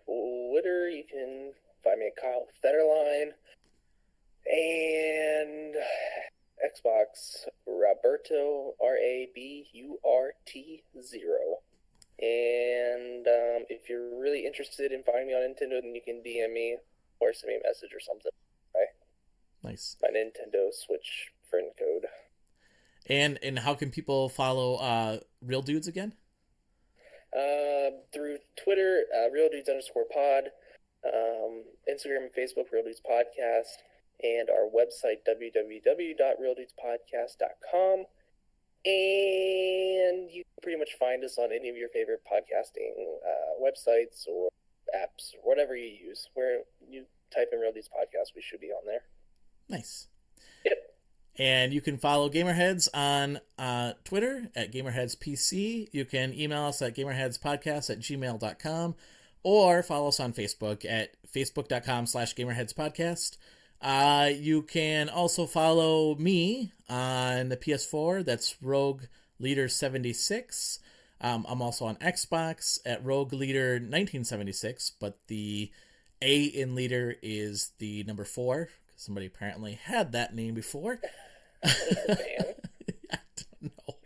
Twitter, you can find me at Kyle Federline, and Xbox Roberto RABURT0. And if you're really interested in finding me on Nintendo, then you can DM me or send me a message or something. Okay? Nice. My Nintendo Switch friend code. And how can people follow Real Dudes again? Through Twitter, RealDudes_pod, Instagram and Facebook, Real Dudes Podcast, and our website, www.realdudespodcast.com. And you can pretty much find us on any of your favorite podcasting websites or apps, or whatever you use. Where you type in Real Dudes Podcast, we should be on there. Nice. Yep. And you can follow Gamerheads on Twitter at GamerheadsPC. You can email us at gamerheadspodcast@gmail.com, or follow us on Facebook at facebook.com/gamerheadspodcast. You can also follow me on the PS4. That's Rogue Leader 76. I'm also on Xbox at Rogue Leader 1976, but the A in Leader is the number 4. Somebody apparently had that name before. I don't know.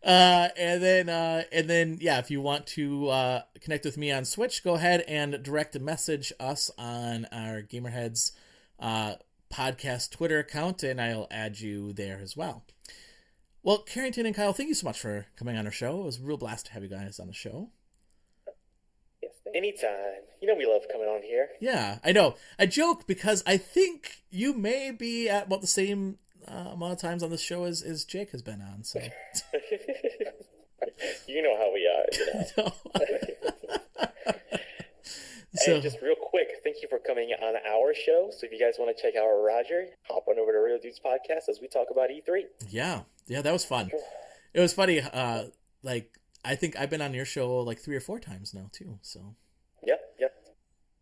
And then, yeah, if you want to connect with me on Switch, go ahead and direct message us on our Gamerheads podcast Twitter account, and I'll add you there as well. Well, Karrington and Kyle, thank you so much for coming on our show. It was a real blast to have you guys on the show. Yes, anytime. You know we love coming on here. Yeah, I know. I joke because I think you may be at about the same amount of times on the show as Jake has been on. So you know how we are. You know? So, and just real quick, thank you for coming on our show. So if you guys want to check out Roger, hop on over to Real Dudes Podcast as we talk about E3. Yeah, that was fun. It was funny. Like, I think I've been on your show like 3 or 4 times now too. So Yep.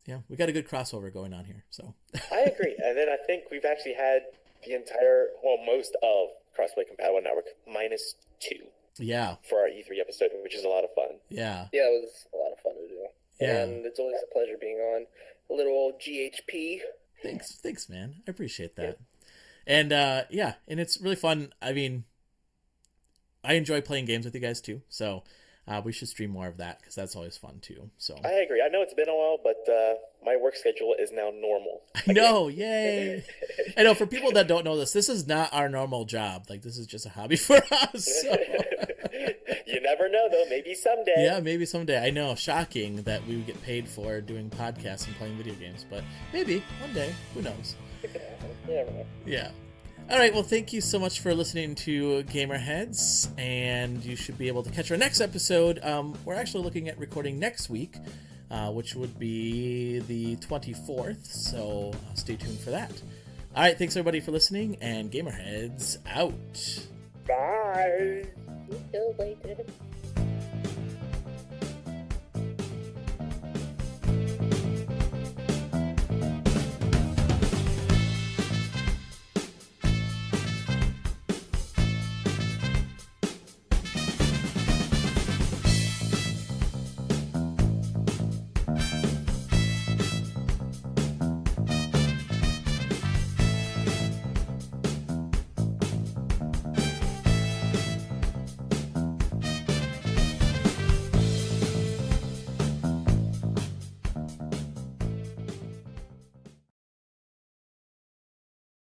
Yeah, we got a good crossover going on here. So I agree. And then I think we've actually had the entire, most of Crossplay Compatible Network -2. Yeah. For our E3 episode, which is a lot of fun. Yeah. Yeah, it was a lot of fun to do. Yeah. And it's always a pleasure being on a little old GHP. Thanks, man. I appreciate that. And and it's really fun. I mean, I enjoy playing games with you guys too. So we should stream more of that because that's always fun too. So I agree. I know it's been a while, but my work schedule is now normal. I know, yay! I know. For people that don't know this is not our normal job. Like, this is just a hobby for us. So. You never know, though. Maybe someday. Yeah, maybe someday. I know, shocking that we would get paid for doing podcasts and playing video games, but maybe one day. Who knows? You never know. Yeah. All right, well, thank you so much for listening to Gamerheads, and you should be able to catch our next episode. We're actually looking at recording next week, which would be the 24th, so stay tuned for that. All right, thanks everybody for listening, and Gamerheads out. Bye. See you later.